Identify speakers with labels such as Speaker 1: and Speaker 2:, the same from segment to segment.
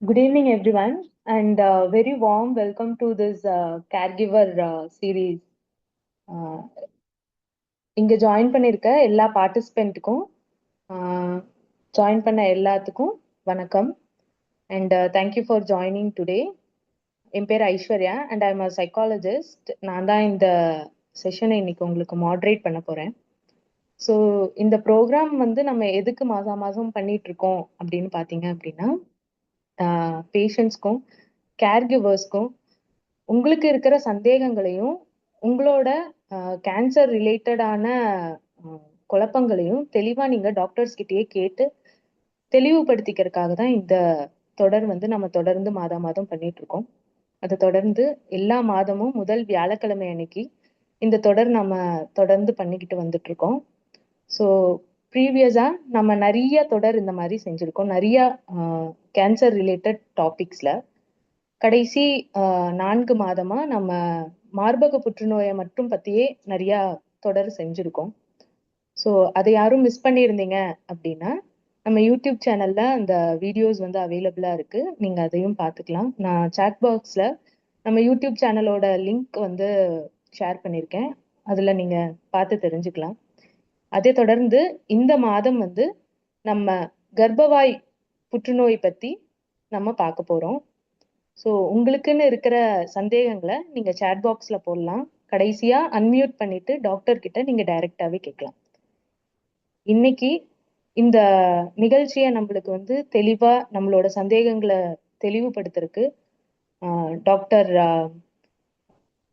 Speaker 1: Good evening, everyone, and very warm welcome to this caregiver series. Uh, இங்க join பண்ணியிருக்க எல்லா பார்ட்டிசிபெண்ட்டுக்கும் join பண்ண எல்லாத்துக்கும் வணக்கம் and thank you for joining today. என் பேர் Aishwarya and I am a psychologist. நான் தான் இந்த செஷனை இன்னைக்கு உங்களுக்கு மாட்ரேட் பண்ண போகிறேன். ஸோ இந்த ப்ரோக்ராம் வந்து நம்ம எதுக்கு மாதம் மாதம் பண்ணிட்டு இருக்கோம் அப்படின்னு பார்த்தீங்க அப்படின்னா, பேஷண்ட்ஸ்க்கும் கேர்கிவர்ஸ்க்கும் உங்களுக்கு இருக்கிற சந்தேகங்களையும் உங்களோட கேன்சர் ரிலேட்டடான குழப்பங்களையும் தெளிவாக நீங்கள் டாக்டர்ஸ் கிட்டேயே கேட்டு தெளிவுபடுத்திக்கிறதுக்காக தான் இந்த தொடர் வந்து நம்ம தொடர்ந்து மாதம் மாதம் பண்ணிட்டு இருக்கோம். அதை தொடர்ந்து எல்லா மாதமும் முதல் வியாழக்கிழமை அன்னைக்கு இந்த தொடர் நம்ம தொடர்ந்து பண்ணிக்கிட்டு வந்துட்டு இருக்கோம். ஸோ ப்ரீவியஸாக நம்ம நிறைய தொடர் இந்த மாதிரி செஞ்சுருக்கோம், நிறைய கேன்சர் ரிலேட்டட் டாபிக்ஸில். கடைசி 4 மாதமா நம்ம மார்பக புற்றுநோயை மட்டும் பத்தியே நிறைய தொடர் செஞ்சிருக்கோம். ஸோ அதை யாரும் மிஸ் பண்ணியிருந்தீங்க அப்படின்னா நம்ம யூடியூப் சேனல்ல அந்த வீடியோஸ் வந்து அவைலபிளா இருக்கு, நீங்க அதையும் பார்த்துக்கலாம். நான் சாட் பாக்ஸ்ல நம்ம யூடியூப் சேனலோட லிங்க் வந்து ஷேர் பண்ணியிருக்கேன், அதுல நீங்க பார்த்து தெரிஞ்சுக்கலாம். அதை தொடர்ந்து இந்த மாதம் வந்து நம்ம கர்ப்பவாய் புற்றுநோய் பத்தி நம்ம பார்க்க போறோம். ஸோ உங்களுக்குன்னு இருக்கிற சந்தேகங்களை நீங்க சேட் பாக்ஸ்ல போடலாம். கடைசியா அன்மியூட் பண்ணிட்டு டாக்டர் கிட்ட நீங்க டைரக்டாவே கேட்கலாம். இன்னைக்கு இந்த நிகழ்ச்சியை நம்மளுக்கு வந்து தெளிவா நம்மளோட சந்தேகங்களை தெளிவுபடுத்துறதுக்கு டாக்டர்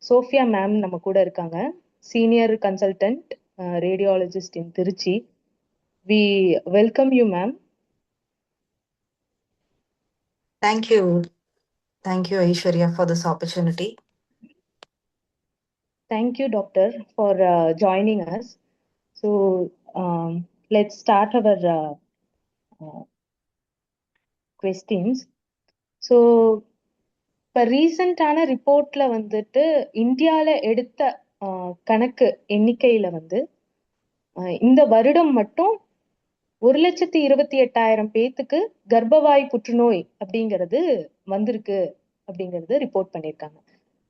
Speaker 1: சோஃபியா மேம் நம்ம கூட இருக்காங்க, senior consultant radiologist in Trichy. We welcome you ma'am.
Speaker 2: Thank you, Aishwarya, for this opportunity.
Speaker 1: Thank you, doctor, for joining us. So let's start our questions. So இப்போ ரீசண்டான ரிப்போர்ட்ல வந்துட்டு இந்தியாவில் எடுத்த கணக்கு எண்ணிக்கையில வந்து இந்த வருடம் மட்டும் 1,28,000 பேத்துக்கு கர்ப்பவாய் புற்றுநோய் அப்படிங்கிறது வந்திருக்கு அப்படிங்கிறது ரிப்போர்ட் பண்ணியிருக்காங்க.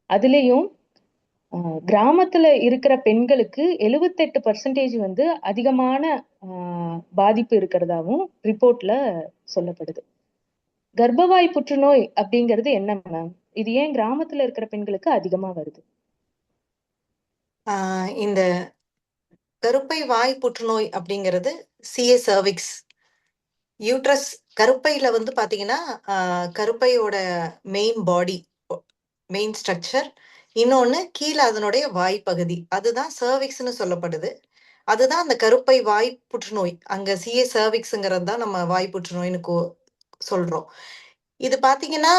Speaker 1: அதுலேயும் கிராமத்துல இருக்கிற பெண்களுக்கு 78% வந்து அதிகமான பாதிப்பு இருக்கிறதாவும் ரிப்போர்ட்ல சொல்லப்படுது. கர்ப்பவாய் புற்றுநோய் அப்படிங்கிறது என்ன மேம்? இது ஏன் கிராமத்துல இருக்கிற பெண்களுக்கு அதிகமா வருது?
Speaker 2: இந்த கருப்பை வாய் புற்றுநோய் அப்படிங்கிறது சிஏ சர்விக்ஸ் யூட்ரஸ் கருப்பையில வந்து பாத்தீங்கன்னா கருப்பையோட மெயின் பாடி மெயின் ஸ்ட்ரக்சர், இன்னொன்னு கீழே அதனுடைய வாய் பகுதி, அதுதான் சர்விக்ஸ்னு சொல்லப்படுது. அதுதான் அந்த கருப்பை வாய் புற்றுநோய். அங்க சிஏ சர்விக்ஸ்ங்கிறது தான் நம்ம வாய் புற்றுநோய்னு சொல்றோம். இது பாத்தீங்கன்னா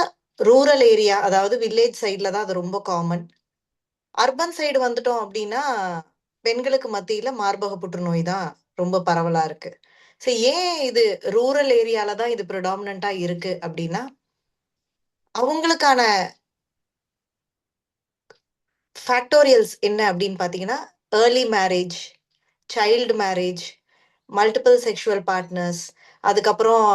Speaker 2: ரூரல் ஏரியா, அதாவது வில்லேஜ் சைட்ல தான் அது ரொம்ப காமன். அர்பன் சைடு வந்துட்டோம் அப்படின்னா பெண்களுக்கு மத்தியில மார்பக புற்றுநோய் தான் ரொம்ப பரவலா இருக்கு. ஸோ ஏன் இது ரூரல் ஏரியால தான் இது ப்ரிடாமினண்டா இருக்கு அப்படின்னா, அவங்களுக்கான ஃபேக்டோரியல்ஸ் என்ன அப்படின்னு பார்த்தீங்கன்னா, early marriage, child marriage, multiple sexual partners, அதுக்கப்புறம்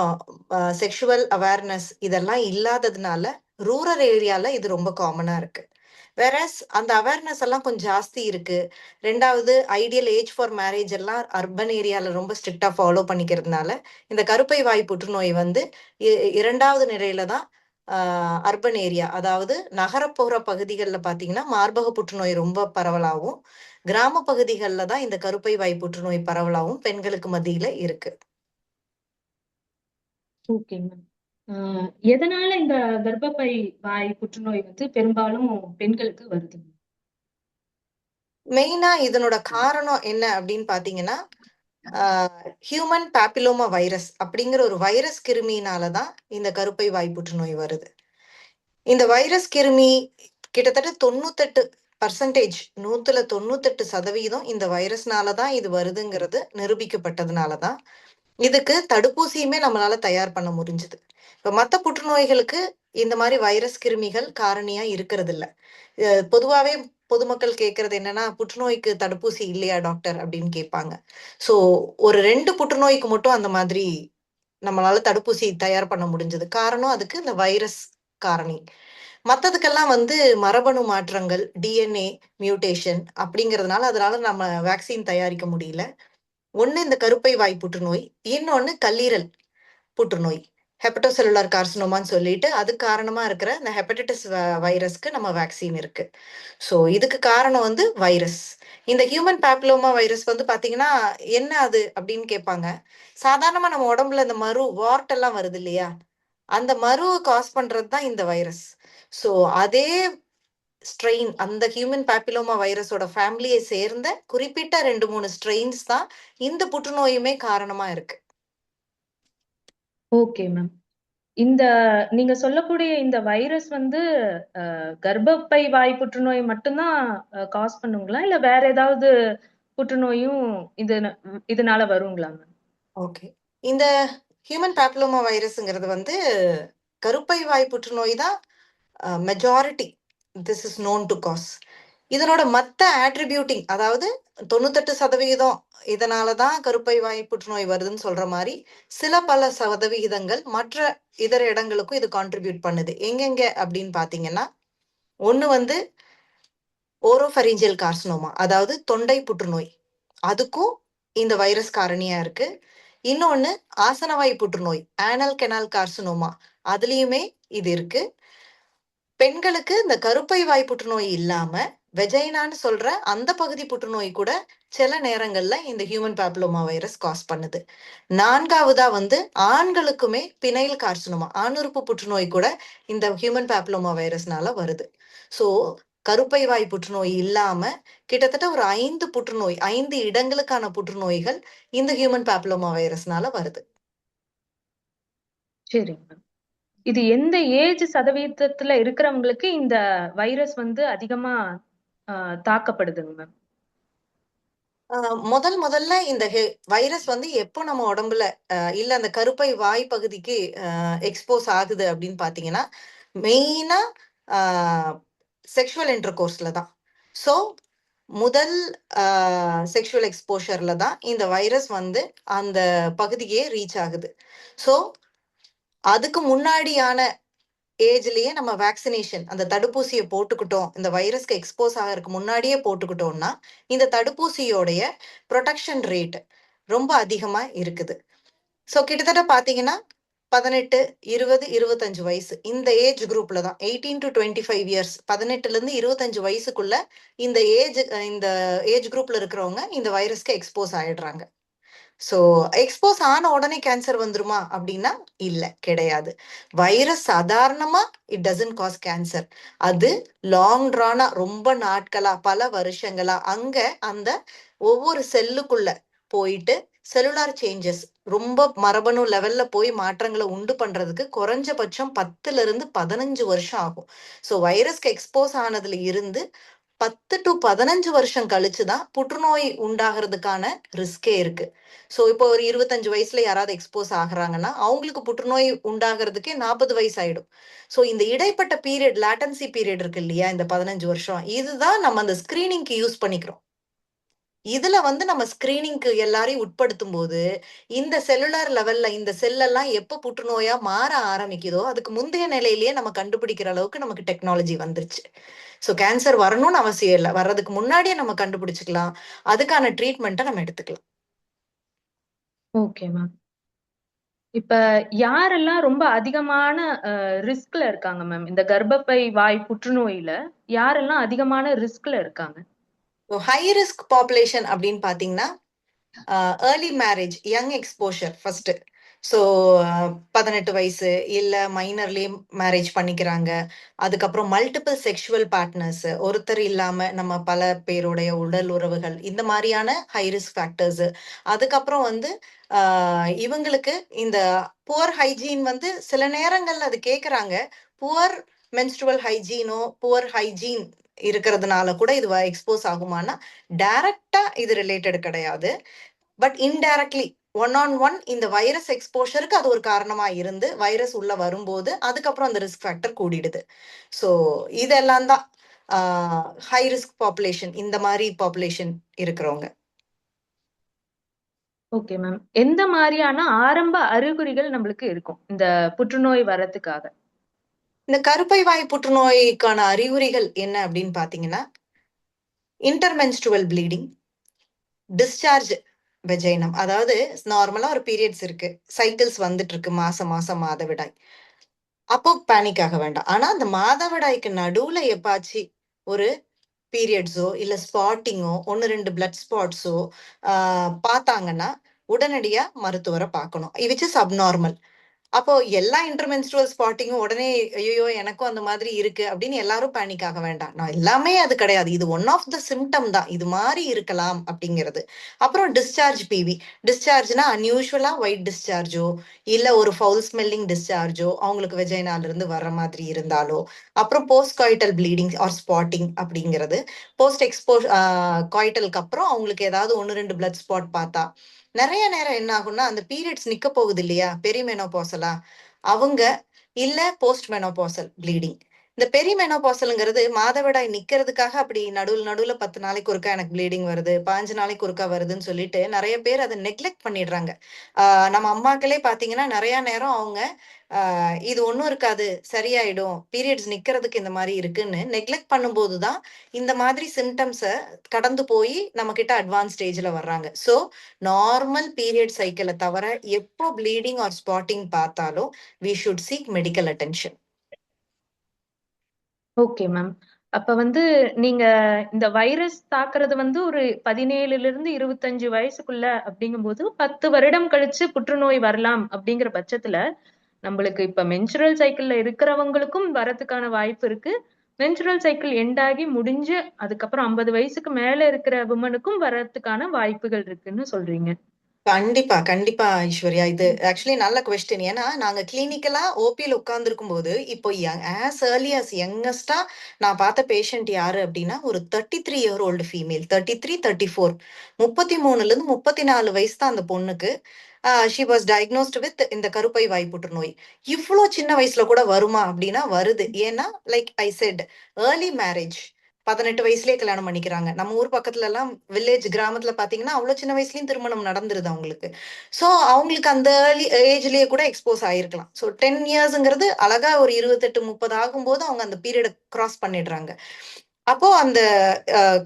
Speaker 2: செக்ஷுவல் அவேர்னஸ், இதெல்லாம் இல்லாததுனால ரூரல் ஏரியால இது ரொம்ப காமனா இருக்கு. வேறஸ் அந்த அவேர்னஸ் எல்லாம் கொஞ்சம் ஜாஸ்தி இருக்கு. ரெண்டாவது, ஐடியல் ஏஜ் ஃபார் மேரேஜ் எல்லாம் அர்பன் ஏரியால ரொம்ப ஸ்ட்ரிக்டா ஃபாலோ பண்ணிக்கிறதுனால இந்த கருப்பை வாய் புற்றுநோய் வந்து 2வது நிலையில தான் அர்பன் ஏரியா, அதாவது நகரப்புற பகுதிகளில் பார்த்தீங்கன்னா மார்பக புற்றுநோய் ரொம்ப பரவலாகவும், கிராம பகுதிகளில் தான் இந்த கருப்பை வாய் புற்றுநோய் பரவலாகவும் பெண்களுக்கு மத்தியில இருக்கு.
Speaker 1: ஓகேங்க. எதனால இந்த கர்ப்பப்பை வாய் புற்றுநோய் வந்து பெரும்பாலும் பெண்களுக்கு வருது?
Speaker 2: மெயினா இதனோட காரணம் என்ன அப்படின்னு பாத்தீங்கன்னா, ஹியூமன் பாப்பிலோமா வைரஸ் அப்படிங்கிற ஒரு வைரஸ் கிருமியினாலதான் இந்த கருப்பை வாய் புற்றுநோய் வருது. இந்த வைரஸ் கிருமி கிட்டத்தட்ட 98%, 198% இந்த வைரஸ்னாலதான் இது வருதுங்கிறது நிரூபிக்கப்பட்டதுனாலதான் இதுக்கு தடுப்பூசியுமே நம்மளால தயார் பண்ண முடிஞ்சது. இப்ப மற்ற புற்றுநோய்களுக்கு இந்த மாதிரி வைரஸ் கிருமிகள் காரணியா இருக்கிறது இல்ல. பொதுவாவே பொதுமக்கள் கேட்கறது என்னன்னா, புற்றுநோய்க்கு தடுப்பூசி இல்லையா டாக்டர் அப்படின்னு கேட்பாங்க. ஸோ ஒரு 2 புற்றுநோய்க்கு மட்டும் அந்த மாதிரி நம்மளால தடுப்பூசி தயார் பண்ண முடிஞ்சது. காரணம் அதுக்கு இந்த வைரஸ் காரணி. மத்ததுக்கெல்லாம் வந்து மரபணு மாற்றங்கள், டிஎன்ஏ மியூட்டேஷன் அப்படிங்கிறதுனால அதனால நம்ம வேக்சின் தயாரிக்க முடியல. ஒண்ணு இந்த கருப்பை வாய் புற்றுநோய், இன்னொன்னு கல்லீரல் புற்றுநோய். ஹெப்படோசெல்லுலார் கார்சினோமான்னு சொல்லிட்டு அது காரணமா இருக்கிற இந்த ஹெப்படைட்டிஸ் வைரஸ்க்கு நம்ம வேக்சின் இருக்கு. ஸோ இதுக்கு காரணம் வந்து வைரஸ். இந்த ஹியூமன் பேப்லோமா வைரஸ் வந்து பாத்தீங்கன்னா என்ன அது அப்படின்னு கேட்பாங்க. சாதாரணமா நம்ம உடம்புல இந்த வார்ட் எல்லாம் வருது இல்லையா, அந்த மருவை காஸ் பண்றது தான் இந்த வைரஸ். ஸோ அதே ஸ்ட்ரெயின், அந்த ஹியூமன் பேப்பிலோமா வைரஸோட ஃபேமிலியை சேர்ந்த குறிப்பிட்ட 2-3 ஸ்ட்ரெயின்ஸ் தான் இந்த புற்றுநோயுமே காரணமா இருக்கு.
Speaker 1: Okay ma'am. இந்த நீங்க சொல்லக்கூடிய இந்த வைரஸ் வந்து கர்ப்பப்பை வாய் புற்றுநோய் மட்டும்தான் காஸ் பண்ணுங்களா, இல்ல வேற ஏதாவது புற்றுநோயும் இதனால வருங்களா மேம்?
Speaker 2: ஓகே. இந்த ஹியூமன் பேப்லோமா வைரஸ்ங்கிறது வந்து கருப்பை வாய் புற்றுநோய் தான் majority this is known to cause. இதனோட மத்த ஆட்ரிபியூட்டிங், அதாவது 98% இதனாலதான் கருப்பை வாய் புற்றுநோய் வருதுன்னு சொல்ற மாதிரி சில பல சதவிகிதங்கள் மற்ற இதர இடங்களுக்கும் இது கான்ட்ரிபியூட் பண்ணுது. எங்கெங்க அப்படின்னு பாத்தீங்கன்னா, ஒண்ணு வந்து ஓரோஃபரிஞ்சியல் கார்சினோமா, அதாவது தொண்டை புற்றுநோய், அதுக்கும் இந்த வைரஸ் காரணியா இருக்கு. இன்னொன்னு ஆசனவாய் புற்றுநோய், ஆனல் கெனால் கார்சினோமா, அதுலயுமே இது இருக்கு. பெண்களுக்கு இந்த கருப்பை வாய் புற்றுநோய் இல்லாம வெஜைனான்னு சொல்ற அந்த பகுதி புற்றுநோய் கூட சில நேரங்கள்ல இந்த ஹியூமன் பேப்லோமா வைரஸ் காஸ் பண்ணுது. 4வதா வந்து ஆண்களுக்குமே பினைல் கார்சினோமா, ஆணுறுப்பு புற்றுநோய் கூட இந்த ஹியூமன் பேப்லோமா வைரஸ்னால வருது. ஸோ கருப்பை வாய் புற்றுநோய் இல்லாம கிட்டத்தட்ட ஒரு 5 இடங்களுக்கான புற்றுநோய்கள் இந்த ஹியூமன் பேப்லோமா வைரஸ்னால வருது.
Speaker 1: சரிங்க மேம். இது எந்த ஏஜ் சதவீதத்துல இருக்கிறவங்களுக்கு இந்த வைரஸ் வந்து அதிகமா தாக்கப்படுதுங்க மேம்?
Speaker 2: முதல்ல இந்த வைரஸ் வந்து எப்போ நம்ம உடம்புல இல்ல அந்த கருப்பை வாய் பகுதிக்கு எக்ஸ்போஸ் ஆகுது அப்படின்னு பாத்தீங்கன்னா, மெயினா செக்ஷுவல் இன்டர்கோர்ஸ்ல தான். ஸோ முதல் செக்ஷுவல் எக்ஸ்போஷர்ல தான் இந்த வைரஸ் வந்து அந்த பகுதியே ரீச் ஆகுது. ஸோ அதுக்கு முன்னாடியான ஏஜ்லயே நம்ம வேக்சினேஷன், அந்த தடுப்பூசியை போட்டுக்கிட்டோம், இந்த வைரஸ்க்கு எக்ஸ்போஸ் ஆகிறதுக்கு முன்னாடியே போட்டுக்கிட்டோம்னா இந்த தடுப்பூசியோடைய ப்ரொடெக்ஷன் ரேட் ரொம்ப அதிகமா இருக்குது. ஸோ கிட்டத்தட்ட பாத்தீங்கன்னா 18, 20, 25 வயசு இந்த ஏஜ் குரூப்ல தான் 18 to 25 இயர்ஸ், 18ல இருந்து 25 வயசுக்குள்ள இந்த ஏஜ் குரூப்ல இருக்கிறவங்க இந்த வைரஸ்க்கு எக்ஸ்போஸ் ஆயிடுறாங்க. ஸோ எக்ஸ்போஸ் ஆன உடனே கேன்சர் வந்துருமா அப்படின்னா இல்ல, கிடையாது. வைரஸ் சாதாரணமா இட் டசன்ட் காஸ் கேன்சர். அது லாங் ட்ரானா, ரொம்ப நாட்களா, பல வருஷங்களா அங்க அந்த ஒவ்வொரு செல்லுக்குள்ள போயிட்டு செல்லுலார் சேஞ்சஸ், ரொம்ப மரபணு லெவல்ல போய் மாற்றங்களை உண்டு பண்றதுக்கு குறைஞ்சபட்சம் 10ல இருந்து 15 வருஷம் ஆகும். ஸோ வைரஸ்க்கு எக்ஸ்போஸ் ஆனதுல இருந்து 10 to 15 வருஷம் கழிச்சுதான் புற்றுநோய் உண்டாகிறதுக்கான ரிஸ்கே இருக்கு. ஸோ இப்போ ஒரு 25 வயசுல யாராவது எக்ஸ்போஸ் ஆகுறாங்கன்னா அவங்களுக்கு புற்றுநோய் உண்டாகிறதுக்கே 40 வயசு ஆயிடும். ஸோ இந்த இடைப்பட்ட பீரியட், லேட்டன்சி பீரியட் இருக்கு இல்லையா, இந்த 15 வருஷம், இதுதான் நம்ம அந்த ஸ்கிரீனிங்க்கு யூஸ் பண்ணிக்கிறோம். இதுல வந்து நம்ம ஸ்கிரீனிங்க்கு எல்லாரையும் உட்படுத்தும் போது இந்த செல்லுலார் லெவல்ல இந்த செல்லெல்லாம் எப்ப புற்றுநோயா மாற ஆரம்பிக்குதோ அதுக்கு முந்தைய நிலையிலேயே நம்ம கண்டுபிடிக்கிற அளவுக்கு நமக்கு டெக்னாலஜி வந்துருச்சு. ஸோ கேன்சர் வரணும்னு அவசியம் இல்லை, வர்றதுக்கு முன்னாடியே நம்ம கண்டுபிடிச்சுக்கலாம், அதுக்கான ட்ரீட்மெண்ட்டை நம்ம எடுத்துக்கலாம்.
Speaker 1: Okay ma'am. இப்ப யாரெல்லாம் ரொம்ப அதிகமான ரிஸ்க்ல இருக்காங்க மேம்? இந்த கர்ப்பப்பை வாய் புற்றுநோயில யாரெல்லாம் அதிகமான ரிஸ்க்ல இருக்காங்க?
Speaker 2: ஹை ரிஸ்க் பாப்புலேஷன் அப்படின்னு பாத்தீங்கன்னா early marriage, young exposure first. So 18 வயசு இல்ல மைனர்லயே மேரேஜ் பண்ணிக்கிறாங்க. அதுக்கப்புறம் மல்டிபிள் செக்ஷுவல் பார்ட்னர்ஸ், ஒருத்தர் இல்லாம நம்ம பல பேருடைய உடல் உறவுகள், இந்த மாதிரியான ஹை ரிஸ்க் ஃபேக்டர்ஸ். அதுக்கப்புறம் வந்து இவங்களுக்கு இந்த புவர் ஹைஜீன் வந்து சில நேரங்கள்ல அது கேக்குறாங்க. புவர் மென்ஸ்ட்ருவல் ஹைஜீனோ புவர் ஹைஜீன் இருக்கிறதுனால கூட இது எக்ஸ்போஸ் ஆகுமானா டைரக்டா இது ரிலேட்டட் கிடையாது. பட் இன்டைரக்ட்லி ஒன் இந்த வைரஸ் எக்ஸ்போஷருக்கு அது ஒரு காரணமா இருந்து வைரஸ் உள்ள வரும்போது அதுக்கப்புறம் அந்த ரிஸ்க் ஃபேக்டர் கூடிடுது. ஸோ இதெல்லாம் தான் ஹை ரிஸ்க் பாப்புலேஷன், இந்த மாதிரி பாப்புலேஷன் இருக்கிறவங்க.
Speaker 1: Okay ma'am. எந்த மாதிரியான ஆரம்ப அறிகுறிகள் நம்மளுக்கு இருக்கும் இந்த புற்றுநோய் வரதுக்காக?
Speaker 2: இந்த கருப்பை வாய் புற்றுநோய்க்கான அறிகுறிகள் என்ன அப்படின்னு பாத்தீங்கன்னா, இன்டர்மென்ஸ்ட்ருவல் ப்ளீடிங், டிஸ்சார்ஜ் வெஜைனம். அதாவது நார்மலா ஒரு பீரியட்ஸ் இருக்கு, சைக்கிள்ஸ் வந்துட்டு இருக்கு, மாசம் மாசம் மாதவிடாய். அப்போ பேனிக் ஆக வேண்டாம். ஆனா அந்த மாதவிடாய்க்கு நடுவுல எப்பாச்சு ஒரு பீரியட்ஸோ இல்ல ஸ்பாட்டிங்கோ 1, 2 பிளட் ஸ்பாட்ஸோ பார்த்தாங்கன்னா உடனடியா மருத்துவரை பார்க்கணும். Which is abnormal. அப்போ எல்லா இன்டர்மென்ஸ்ட்ருவல் ஸ்பாட்டிங்கும் உடனே ஐயோ எனக்கும் அந்த மாதிரி இருக்கு அப்படின்னு எல்லாரும் பேனிக் ஆக வேண்டாம். நான் எல்லாமே அது கிடையாது. இது ஒன் ஆஃப் த சிம்டம் தான். இது மாதிரி இருக்கலாம் அப்படிங்கிறது. அப்புறம் டிஸ்சார்ஜ் பிவி. டிஸ்சார்ஜ்னா அன்யூஷுவலா ஒயிட் டிஸ்சார்ஜோ இல்ல ஒரு ஃபவுல் ஸ்மெல்லிங் டிஸ்சார்ஜோ அவங்களுக்கு வெஜைனால இருந்து வர்ற மாதிரி இருந்தாலோ, அப்புறம் post coital bleeding or spotting அப்படிங்கிறது போஸ்ட் எக்ஸ்போஸ் காய்டலுக்கு அப்புறம் அவங்களுக்கு ஏதாவது 1, 2 பிளட் ஸ்பாட் பார்த்தா நிறைய நேரம் என்ன ஆகும்னா அந்த பீரியட்ஸ் நிக்க போகுது இல்லையா, பெரிமெனோபாசலா அவங்க இல்ல போஸ்ட் மெனோபாசல் ப்ளீடிங். இந்த பெரிமெனோபாசல்ங்கிறது மாதவிடாய் நிக்கிறதுக்காக அப்படி நடுவுல நடுவுல 10 நாளைக்கு ஒருக்கா எனக்கு ப்ளீடிங் வருது, 15 நாளைக்கு ஒருக்கா வருதுன்னு சொல்லிட்டு நிறைய பேர் அதை நெக்லெக்ட் பண்ணிடுறாங்க. நம்ம அம்மாக்களே பாத்தீங்கன்னா நிறைய நேரம் அவங்க இது ஒண்ணும் இருக்காது, சரியாயிடும், பீரியட்ஸ் நிக்கிறதுக்கு இந்த மாதிரி இருக்குன்னு நெக்லெக்ட் பண்ணும்போது தான் இந்த மாதிரி சிம்டம்ஸை கடந்து போய் நம்ம கிட்ட அட்வான்ஸ் ஸ்டேஜ்ல வர்றாங்க. ஸோ நார்மல் பீரியட் சைக்கிளை தவிர எப்போ ப்ளீடிங் ஆர் ஸ்பாட்டிங் பார்த்தாலும் we should seek medical attention.
Speaker 1: Okay ma'am. அப்ப வந்து நீங்க இந்த வைரஸ் தாக்குறது வந்து ஒரு 17ல இருந்து 25 வயசுக்குள்ள அப்படிங்கும்போது 10 வருடம் கழிச்சு புற்றுநோய் வரலாம் அப்படிங்கிற பட்சத்துல நம்மளுக்கு இப்ப மென்சுரல் சைக்கிள்ல இருக்கிறவங்களுக்கும் வரதுக்கான வாய்ப்பு இருக்கு. மென்சுரல் சைக்கிள் எண்ட் ஆகி முடிஞ்சு அதுக்கப்புறம் 50 வயசுக்கு மேல இருக்கிற விமனுக்கும் வரதுக்கான வாய்ப்புகள் இருக்குன்னு சொல்றீங்க.
Speaker 2: கண்டிப்பா, கண்டிப்பா ஐஸ்வர்யா. இது ஆக்சுவலி நல்ல கொஸ்டின். ஏன்னா, நாங்க கிளினிக்கலா ஓபில உட்கார்ந்திருக்கும் போது, இப்போ ஆஸ் ஏர்லி ஆஸ் யங்கஸ்டா நான் பார்த்த பேஷண்ட் யாரு அப்படின்னா, ஒரு 33 இயர் ஓல்டு ஃபீமேல். 33, 34 33ல இருந்து 34 வயசு தான் அந்த பொண்ணுக்கு. ஷி வாஸ் டயக்னோஸ்ட் வித் இந்த கருப்பை வாய் புற்றுநோய். இவ்ளோ சின்ன வயசுல கூட வருமா அப்படின்னா வருது. ஏன்னா, like I set early marriage. 18 வயசுலயே கல்யாணம் பண்ணிக்கிறாங்க. நம்ம ஊர் பக்கத்துல எல்லாம் வில்லேஜ் கிராமத்துல பாத்தீங்கன்னா அவ்வளவு சின்ன வயசுலயும் திருமணம் நடந்துருது அவங்களுக்கு. சோ அவங்களுக்கு அந்த ஏர்லி ஏஜ்லயே கூட எக்ஸ்போஸ் ஆயிருக்கலாம். ஸோ 10 இயர்ஸ்ங்கிறது அழகா ஒரு 28, 30 ஆகும்போது அவங்க அந்த பீரியட கிராஸ் பண்ணிடுறாங்க. அப்போ அந்த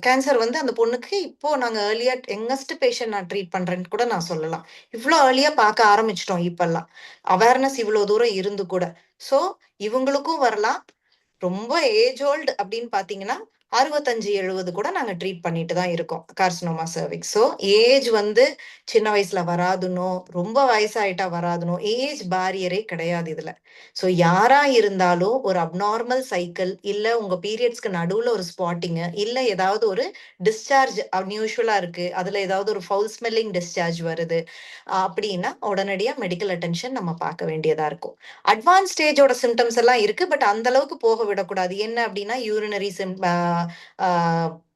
Speaker 2: கேன்சர் வந்து அந்த பொண்ணுக்கு இப்போ நாங்க ஏர்லியா யங்கஸ்ட் பேஷண்ட் நான் ட்ரீட் பண்றேன்னு கூட நான் சொல்லலாம். இவ்வளோ ஏர்லியா பார்க்க ஆரம்பிச்சிட்டோம் இப்பெல்லாம். அவேர்னஸ் இவ்வளவு தூரம் இருந்து கூட. சோ இவங்களுக்கும் வரலாம். ரொம்ப ஏஜ் ஓல்டு அப்படின்னு பாத்தீங்கன்னா 65, 70 கூட நாங்க ட்ரீட் பண்ணிட்டு தான் இருக்கோம் கார்சினோமா சர்விக்ஸ். ஸோ ஏஜ் வந்து சின்ன வயசுல வராதுனோ ரொம்ப வயசாயிட்டா வராதுனோ ஏஜ் பேரியரே கிடையாது இதுல. ஸோ யாரா இருந்தாலும் ஒரு அப்நார்மல் சைக்கிள் இல்ல உங்க பீரியட்ஸ்க்கு நடுவுல ஒரு ஸ்பாட்டிங் இல்ல ஏதாவது ஒரு டிஸ்சார்ஜ் அன்யூஷுவலா இருக்கு, அதுல ஏதாவது ஒரு ஃபவுல் ஸ்மெல்லிங் டிஸ்சார்ஜ் வருது அப்படின்னா உடனடியா மெடிக்கல் அட்டென்ஷன் நம்ம பார்க்க வேண்டியதா இருக்கும். அட்வான்ஸ் ஸ்டேஜோட சிம்டம்ஸ் எல்லாம் இருக்கு. பட் அந்த அளவுக்கு போக விடக்கூடாது. என்ன அப்படின்னா யூரினரி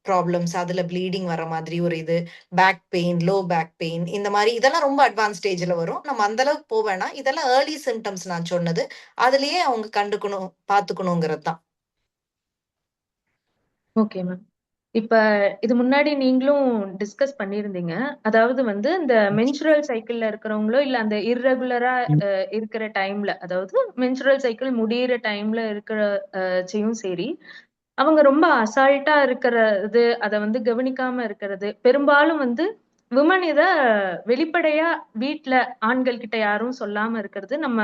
Speaker 2: ப்ராப்ளம்ஸ், அதுல ப்ளீடிங் வர மாதிரி ஒரு இது, back pain, low back pain, இந்த மாதிரி இதெல்லாம் ரொம்ப அட்வான்ஸ் ஸ்டேஜ்ல வரும். நம்ம அந்த அளவுக்கு போவேனா, இதெல்லாம் ஏர்லி சிம்டம்ஸ் நான் சொன்னது. அதுலயே அவங்க கண்டுக்கணும், பாத்துக்கணுங்கிறது தான்.
Speaker 1: Okay ma'am. இப்ப இது முன்னாடி நீங்களும் டிஸ்கஸ் பண்ணியிருந்தீங்க. அதாவது வந்து இந்த மென்சுரல் சைக்கிள்ல இருக்கிறவங்களோ இல்ல அந்த இர்ரெகுலரா இருக்கிற டைம்ல, அதாவது மென்சுரல் சைக்கிள் முடியிற டைம்ல இருக்கிற செய்யும் சரி, அவங்க ரொம்ப அசால்ட்டா இருக்கிறது, அத வந்து கவனிக்காம இருக்கிறது, பெரும்பாலும் வந்து விமன் இத வெளிப்படையா வீட்ல ஆண்கள் கிட்ட யாரும் சொல்லாம இருக்கிறது நம்ம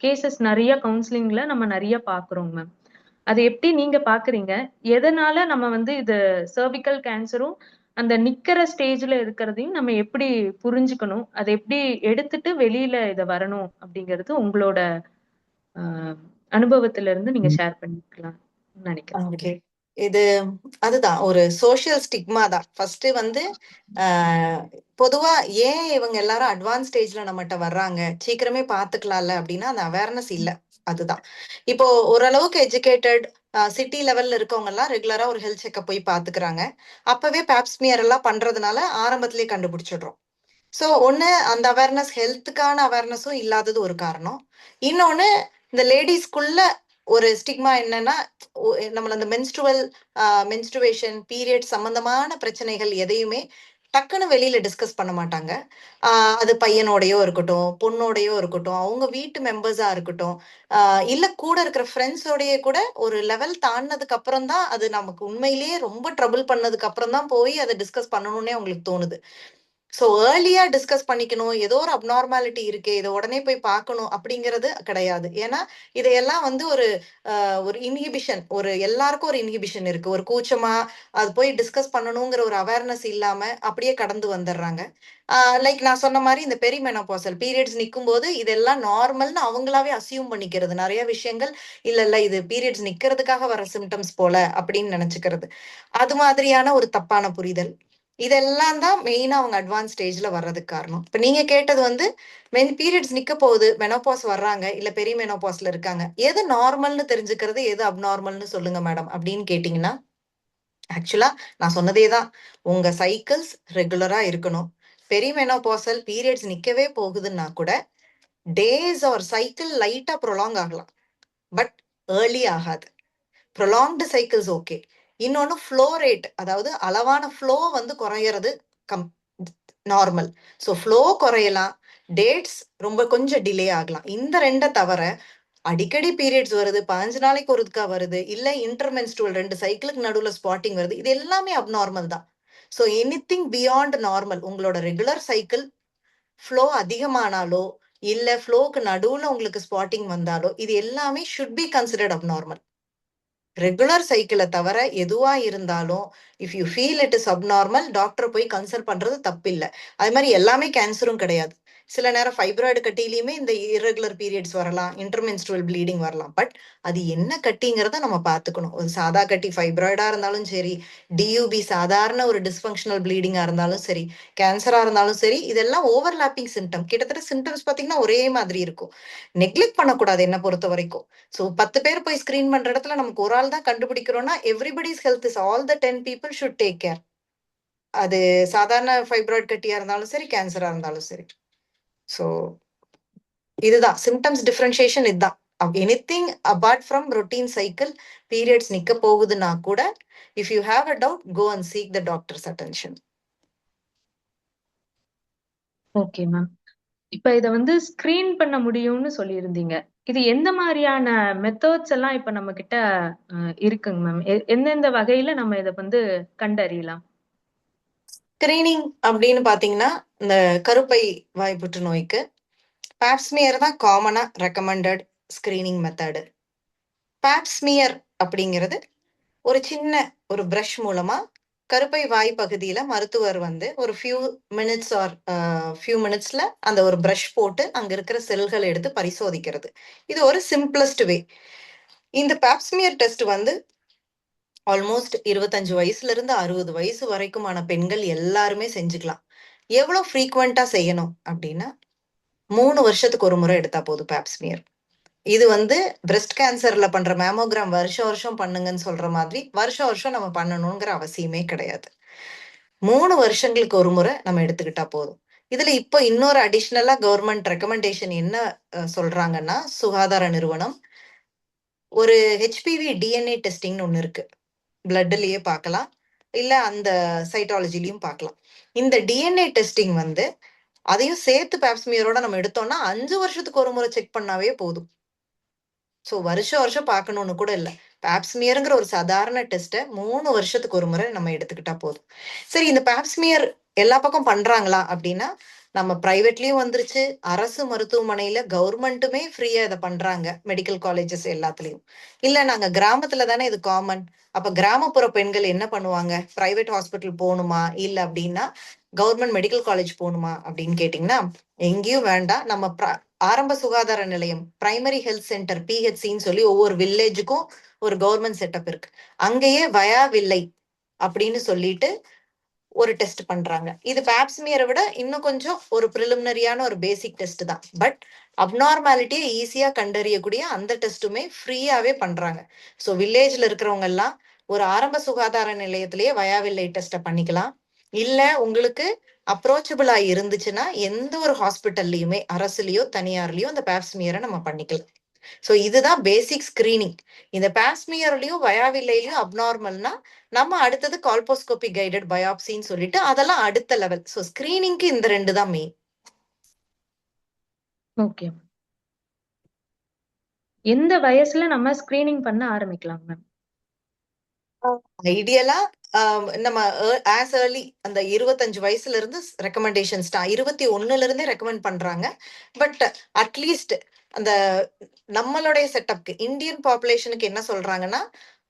Speaker 1: கேசஸ் நிறைய கவுன்சிலிங்ல நம்ம நிறைய பாக்குறோம் மேம். அது எப்படி நீங்க பாக்குறீங்க? எதனால நம்ம வந்து இது சர்விக்கல் கேன்சரும் அந்த நிக்கிற ஸ்டேஜ்ல இருக்கிறதையும் நம்ம எப்படி புரிஞ்சுக்கணும்? அதை எப்படி எடுத்துட்டு வெளியில இத வரணும் அப்படிங்கிறது உங்களோட ஆஹ் அனுபவத்துல இருந்து நீங்க ஷேர் பண்ணிக்கலாம் நினைக்கிறேன்.
Speaker 2: ஓகே. இது அதுதான் ஒரு சோஷியல் ஸ்டிக்மா தான். ஃபர்ஸ்ட் வந்து பொதுவா ஏன் இவங்க எல்லாரும் அட்வான்ஸ் ஸ்டேஜ்ல நம்மகிட்ட வர்றாங்க, சீக்கிரமே பாத்துக்கலாம்ல அப்படின்னா அந்த அவேர்னஸ் இல்ல. அதுதான். இப்போ ஓரளவுக்கு எஜுகேட்டட் சிட்டி லெவல்ல இருக்கவங்க எல்லாம் ரெகுலரா ஒரு ஹெல்த் செக்அப் போய் பாத்துக்கிறாங்க. அப்பவே பேப்ஸ்மியர் எல்லாம் பண்றதுனால ஆரம்பத்திலேயே கண்டுபிடிச்சிடுறோம். ஸோ ஒன்று அந்த அவேர்னஸ் ஹெல்த்துக்கான அவேர்னஸும் இல்லாதது ஒரு காரணம். இன்னொன்று இந்த லேடிஸ்க்குள்ள ஒரு ஸ்டிக்மா என்னன்னா நம்மள அந்த மென்ஸ்ட்ருவேஷன் பீரியட் சம்பந்தமான பிரச்சனைகள் எதையுமே டக்குன்னு வெளியில டிஸ்கஸ் பண்ண மாட்டாங்க. அது பையனோடையோ இருக்கட்டும், பொண்ணோடையோ இருக்கட்டும், அவங்க வீட்டு மெம்பர்ஸா இருக்கட்டும், இல்ல கூட இருக்கிற ஃப்ரெண்ட்ஸோடயே கூட ஒரு லெவல் தாண்டினதுக்கு அப்புறம் தான் அது நமக்கு உண்மையிலேயே ரொம்ப ட்ரபிள் பண்ணதுக்கு அப்புறம் தான் போய் அதை டிஸ்கஸ் பண்ணணும்னே அவங்களுக்கு தோணுது. ஸோ ஏர்லியா டிஸ்கஸ் பண்ணிக்கணும், ஏதோ ஒரு அப்நார்மாலிட்டி இருக்கு, இதை உடனே போய் பார்க்கணும் அப்படிங்கிறது கிடையாது. ஏன்னா இதையெல்லாம் வந்து ஒரு இன்ஹிபிஷன், எல்லாருக்கும் ஒரு இன்ஹிபிஷன் இருக்கு. ஒரு கூச்சமா அது போய் டிஸ்கஸ் பண்ணணுங்கிற ஒரு அவேர்னஸ் இல்லாம அப்படியே கடந்து வந்துடுறாங்க. லைக் நான் சொன்ன மாதிரி இந்த பெரிமெனோபாசல் பீரியட்ஸ் நிற்கும் போது இதெல்லாம் நார்மல்னு அவங்களாவே அசியூம் பண்ணிக்கிறது. நிறைய விஷயங்கள் இல்ல இது பீரியட்ஸ் நிக்கிறதுக்காக வர சிம்டம்ஸ் போல அப்படின்னு நினைச்சுக்கிறது. அது மாதிரியான ஒரு தப்பான புரிதல். இதெல்லாம் தான் மெயினா அவங்க அட்வான்ஸ் ஸ்டேஜ்ல வர்றதுக்கு காரணம். இப்ப நீங்க கேட்டது வந்து பீரியட்ஸ் நிக்க போகுது, மெனோபாஸ் வர்றாங்க, இல்ல பெரிய மெனோபாஸ்ல இருக்காங்க, எது நார்மல்னு தெரிஞ்சுக்கிறது, எது அப்நார்மல்னு சொல்லுங்க மேடம் அப்படின்னு கேட்டீங்கன்னா, ஆக்சுவலா நான் சொன்னதே தான். உங்க சைக்கிள்ஸ் ரெகுலரா இருக்கணும். பெரிமெனோபாசல் பீரியட்ஸ் நிக்கவே போகுதுன்னா கூட டேஸ் ஆர் சைக்கிள் லைட்டா ப்ரொலாங் ஆகலாம், பட் ஏர்லி ஆகாது. Prolonged cycles okay. இன்னொன்னு ஃப்ளோ ரேட், அதாவது அளவான ஃப்ளோ வந்து குறையிறது நார்மல். ஸோ ஃப்ளோ குறையலாம், டேட்ஸ் ரொம்ப கொஞ்சம் டிலே ஆகலாம். இந்த ரெண்டை தவிர அடிக்கடி பீரியட்ஸ் வருது, 15 நாளைக்கு ஒருக்கா வருது, இல்ல இன்டர்மென்ஸ்ட்ரல் 2 சைக்கிளுக்கு நடுவில் ஸ்பாட்டிங் வருது, இது எல்லாமே அப்நார்மல் தான். ஸோ எனிதிங் பியாண்ட் நார்மல், உங்களோட ரெகுலர் சைக்கிள் ஃப்ளோ அதிகமானாலோ இல்ல ஃப்ளோக்கு நடுவுல உங்களுக்கு ஸ்பாட்டிங் வந்தாலோ இது எல்லாமே should be considered abnormal. Regular சைக்கிளை தவிர எதுவா இருந்தாலும் if you feel it is abnormal, டாக்டரை போய் கன்சல்ட் பண்றது தப்பில்லை. அது மாதிரி எல்லாமே கேன்சரும் கிடையாது. சில நேரம் ஃபைப்ராய்டு கட்டிலையுமே இந்த இர்ரெகுலர் பீரியட்ஸ் வரலாம், இன்டர்மென்ஸ்ட்ரல் ப்ளீடிங் வரலாம். பட் அது என்ன கட்டிங்கிறத நம்ம பார்த்துக்கணும். ஒரு சாதா கட்டி ஃபைப்ராய்டா இருந்தாலும் சரி, டியூபி சாதாரண ஒரு டிஸ்ஃபங்க்ஷனல் ப்ளீடிங்கா இருந்தாலும் சரி, கேன்சரா இருந்தாலும் சரி, இதெல்லாம் ஓவர்லாப்பிங் சிம்டம். கிட்டத்தட்ட சிம்டம்ஸ் பார்த்தீங்கன்னா ஒரே மாதிரி இருக்கும். நெக்லெக்ட் பண்ணக்கூடாது என்ன பொறுத்த வரைக்கும். ஸோ 10 பேர் போய் ஸ்கிரீன் பண்ற இடத்துல நமக்கு ஒரு ஆள் தான் கண்டுபிடிக்கிறோம்னா everybody's health is all the 10 people should take care. அது சாதாரண ஃபைப்ராய்டு கட்டியா இருந்தாலும் சரி, கேன்சரா இருந்தாலும் சரி. ஸோ இதுதான் சிம்டம்ஸ் டிஃபரன்ஷியேஷன். இதுதான். Anything apart from routine cycle periods நிக்க போகுதுன்னா கூட if you have a doubt go and seek the doctor's attention.
Speaker 1: Okay ma'am. இப்ப இத வந்து ஸ்கிரீன் பண்ண முடியும்னு சொல்லியிருந்தீங்க. இது எந்த மாதிரியான மெத்தட்ஸ் எல்லாம் இப்ப நம்ம கிட்ட இருக்குங்க மேம்? எந்தெந்த வகையில நம்ம இத வந்து கண்டறியலாம்?
Speaker 2: ஸ்கிரீனிங் அப்படின்னு பாத்தீங்கன்னா, இந்த கருப்பை வாய் புற்றுநோய்க்கு பேப்ஸ்மியர் தான் காமனா ரெக்கமெண்டட் ஸ்கிரீனிங் மெத்தடு. பேப்ஸ்மியர் அப்படிங்கிறது ஒரு சின்ன ஒரு பிரஷ் மூலமா கருப்பை வாய் பகுதியில மருத்துவர் வந்து ஒரு ஃபியூ மினிட்ஸ்ல அந்த ஒரு பிரஷ் போட்டு அங்க இருக்கிற செல்களை எடுத்து பரிசோதிக்கிறது. இது ஒரு சிம்பிளஸ்ட் வே. இந்த பேப்ஸ்மியர் டெஸ்ட் வந்து ஆல்மோஸ்ட் 25 வயசுல இருந்து 60 வயசு வரைக்குமான பெண்கள் எல்லாருமே செஞ்சுக்கலாம். எவ்வளவு ஃப்ரீக்வெண்டா செய்யணும் அப்படின்னா 3 வருஷத்துக்கு ஒரு முறை எடுத்தா போதும் பேப்ஸ்மியர். இது வந்து பிரஸ்ட் கேன்சர்ல பண்ற மேமோகிராம் வருஷம் வருஷம் பண்ணுங்கன்னு சொல்ற மாதிரி வருஷம் வருஷம் நம்ம பண்ணணுங்கிற அவசியமே கிடையாது. 3 வருஷங்களுக்கு ஒரு முறை நம்ம எடுத்துக்கிட்டா போதும். இதுல இப்போ இன்னொரு அடிஷ்னலா கவர்மெண்ட் ரெக்கமெண்டேஷன் என்ன சொல்றாங்கன்னா, சுகாதார நிறுவனம் ஒரு ஹெச்பிவி டிஎன்ஏ டெஸ்டிங்னு ஒண்ணு இருக்கு. பிளட்லயே பார்க்கலாம், இல்ல அந்த சைட்டாலஜிலையும் பார்க்கலாம். இந்த டிஎன்ஏ டெஸ்டிங் வந்து அதையும் சேர்த்து பேப்ஸ்மியரோட நம்ம எடுத்தோம்னா 5 வருஷத்துக்கு ஒரு முறை செக் பண்ணாவே போதும். ஸோ வருஷம் வருஷம் பார்க்கணும்னு கூட இல்லை. பேப்ஸ்மியருங்கிற ஒரு சாதாரண டெஸ்ட்டை 3 வருஷத்துக்கு ஒரு முறை நம்ம எடுத்துக்கிட்டா போதும். சரி, இந்த பேப்ஸ்மியர் எல்லா பக்கம் பண்றாங்களா அப்படின்னா, நம்ம பிரைவேட்லயும் வந்துருச்சு, அரசு மருத்துவமனையில கவர்மெண்ட்டுமே ஃப்ரீயா இதை பண்றாங்க, மெடிக்கல் காலேஜஸ் எல்லாத்துலயும். இல்ல நாங்க கிராமத்துல தானே இது காமன், அப்ப கிராமப்புற பெண்கள் என்ன பண்ணுவாங்க, பிரைவேட் ஹாஸ்பிட்டல் போகணுமா இல்ல அப்படின்னா கவர்மெண்ட் மெடிக்கல் காலேஜ் போகணுமா அப்படின்னு கேட்டீங்கன்னா, எங்கேயும் வேண்டாம். நம்ம ஆரம்ப சுகாதார நிலையம், பிரைமரி ஹெல்த் சென்டர், பிஹெச்சின்னு சொல்லி ஒவ்வொரு வில்லேஜுக்கும் ஒரு கவர்மெண்ட் செட்டப் இருக்கு. அங்கேயே வயா வில்லை அப்படின்னு சொல்லிட்டு ஒரு டெஸ்ட் பண்றாங்க. இது பேப்ஸ்மியரை விட இன்னும் கொஞ்சம் ஒரு பிரிலிமினரியான ஒரு பேசிக் டெஸ்ட் தான். பட் அப்நார்மாலிட்டியை ஈஸியா கண்டறியக்கூடிய அந்த டெஸ்ட்டுமே ஃப்ரீயாவே பண்றாங்க. ஸோ வில்லேஜ்ல இருக்கிறவங்க எல்லாம் ஒரு ஆரம்ப சுகாதார நிலையத்திலேயே வயாவில்லை டெஸ்ட்டை பண்ணிக்கலாம். இல்ல உங்களுக்கு அப்ரோச்சபிளா இருந்துச்சுன்னா எந்த ஒரு ஹாஸ்பிட்டல்லையுமே, அரசுலயோ தனியார்லயோ அந்த பேப்ஸ்மியரை நம்ம பண்ணிக்கலாம். ஸோ இதுதான் பேசிக் ஸ்கிரீனிங். இந்த பாஸ்மியர்லயும் வயாவில்லையும் அப்நார்மல்னா நம்ம அடுத்தது கால்போஸ்கோபி கைடட் பயாப்சின்னு சொல்லிட்டு அதெல்லாம் அடுத்த லெவல். ஸோ ஸ்கிரீனிங்க்கு இந்த 2 தான் மெயின்.
Speaker 1: ஓகே. எந்த வயசுல நம்ம ஸ்கிரீனிங் பண்ண ஆரம்பிக்கலாம் மேம்?
Speaker 2: ஐடியலா நம்ம ஆஸ் ஏர்லி அந்த 25 வயசுல இருந்து ரெக்கமெண்டேஷன்ஸ் தான். 21ல இருந்தே ரெக்கமெண்ட் பண்றாங்க. பட் அட்லீஸ்ட் அந்த நம்மளுடைய செட்டப்க்கு இந்தியன் பாப்புலேஷனுக்கு என்ன சொல்றாங்கன்னா,